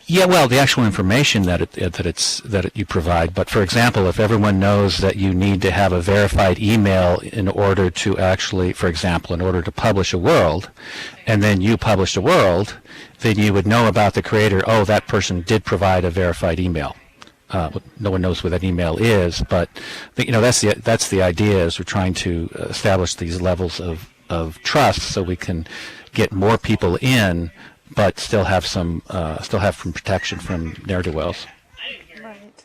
S3: Yeah, well, the actual information that you provide. But for example, if everyone knows that you need to have a verified email in order to actually, for example, in order to publish a world, and then you published a world, then you would know about the creator. Oh, that person did provide a verified email. No one knows what that email is, but that's the idea. Is we're trying to establish these levels of trust so we can get more people in, but still have some protection from ne'er-do-wells.
S1: Right.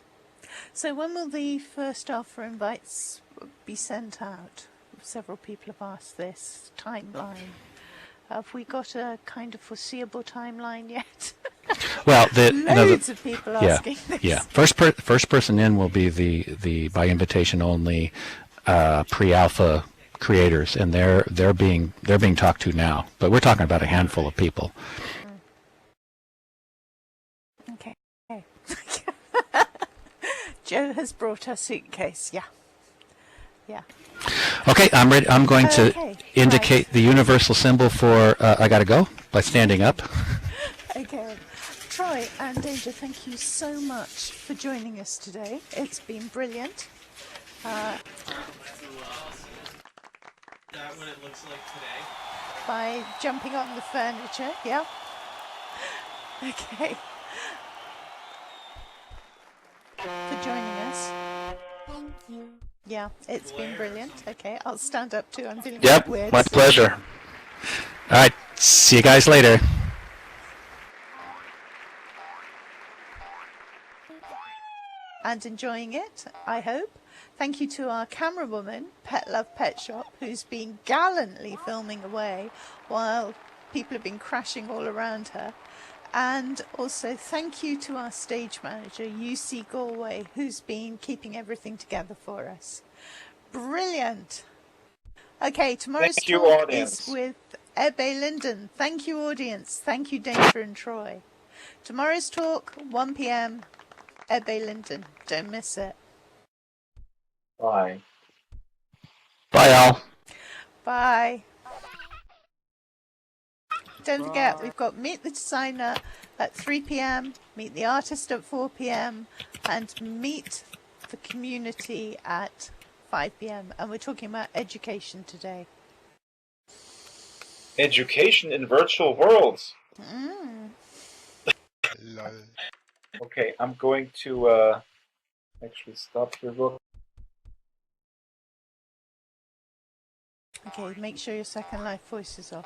S1: So when will the first offer invites be sent out? Several people have asked this timeline. Have we got a kind of foreseeable timeline yet?
S3: Well,
S1: loads of people asking this.
S3: Yeah. First person in will be the by invitation only pre-alpha creators, and they're being talked to now. But we're talking about a handful of people.
S1: Okay. Joe has brought her suitcase. Yeah.
S3: Okay, I'm ready. I'm going to indicate the universal symbol for I gotta go by standing up.
S1: Okay. Troy and Danger, thank you so much for joining us today. It's been brilliant.
S6: That what it looks like today?
S1: By jumping on the furniture, yeah. Okay. For joining us.
S6: Thank you.
S1: Yeah, it's been brilliant. Okay, I'll stand up too. I'm feeling
S4: Yep,
S1: weird.
S4: my pleasure.
S3: All right, see you guys later.
S1: And enjoying it, I hope. Thank you to our camerawoman, Pet Love Pet Shop, who's been gallantly filming away while people have been crashing all around her. And also thank you to our stage manager, UC Galway, who's been keeping everything together for us. Brilliant. Okay, tomorrow's talk is with Ebbe Linden. Thank you, audience. Thank you, Danger and Troy. Tomorrow's talk, 1 p.m, Ebbe Linden. Don't miss it.
S2: Bye.
S4: Bye, all.
S1: Bye. Don't forget, we've got Meet the Designer at 3 p.m, Meet the Artist at 4 p.m, and Meet the Community at 5 p.m. And we're talking about education today.
S2: Education in virtual worlds. Okay, I'm going to actually stop here real
S1: Okay, make sure your Second Life voice is off.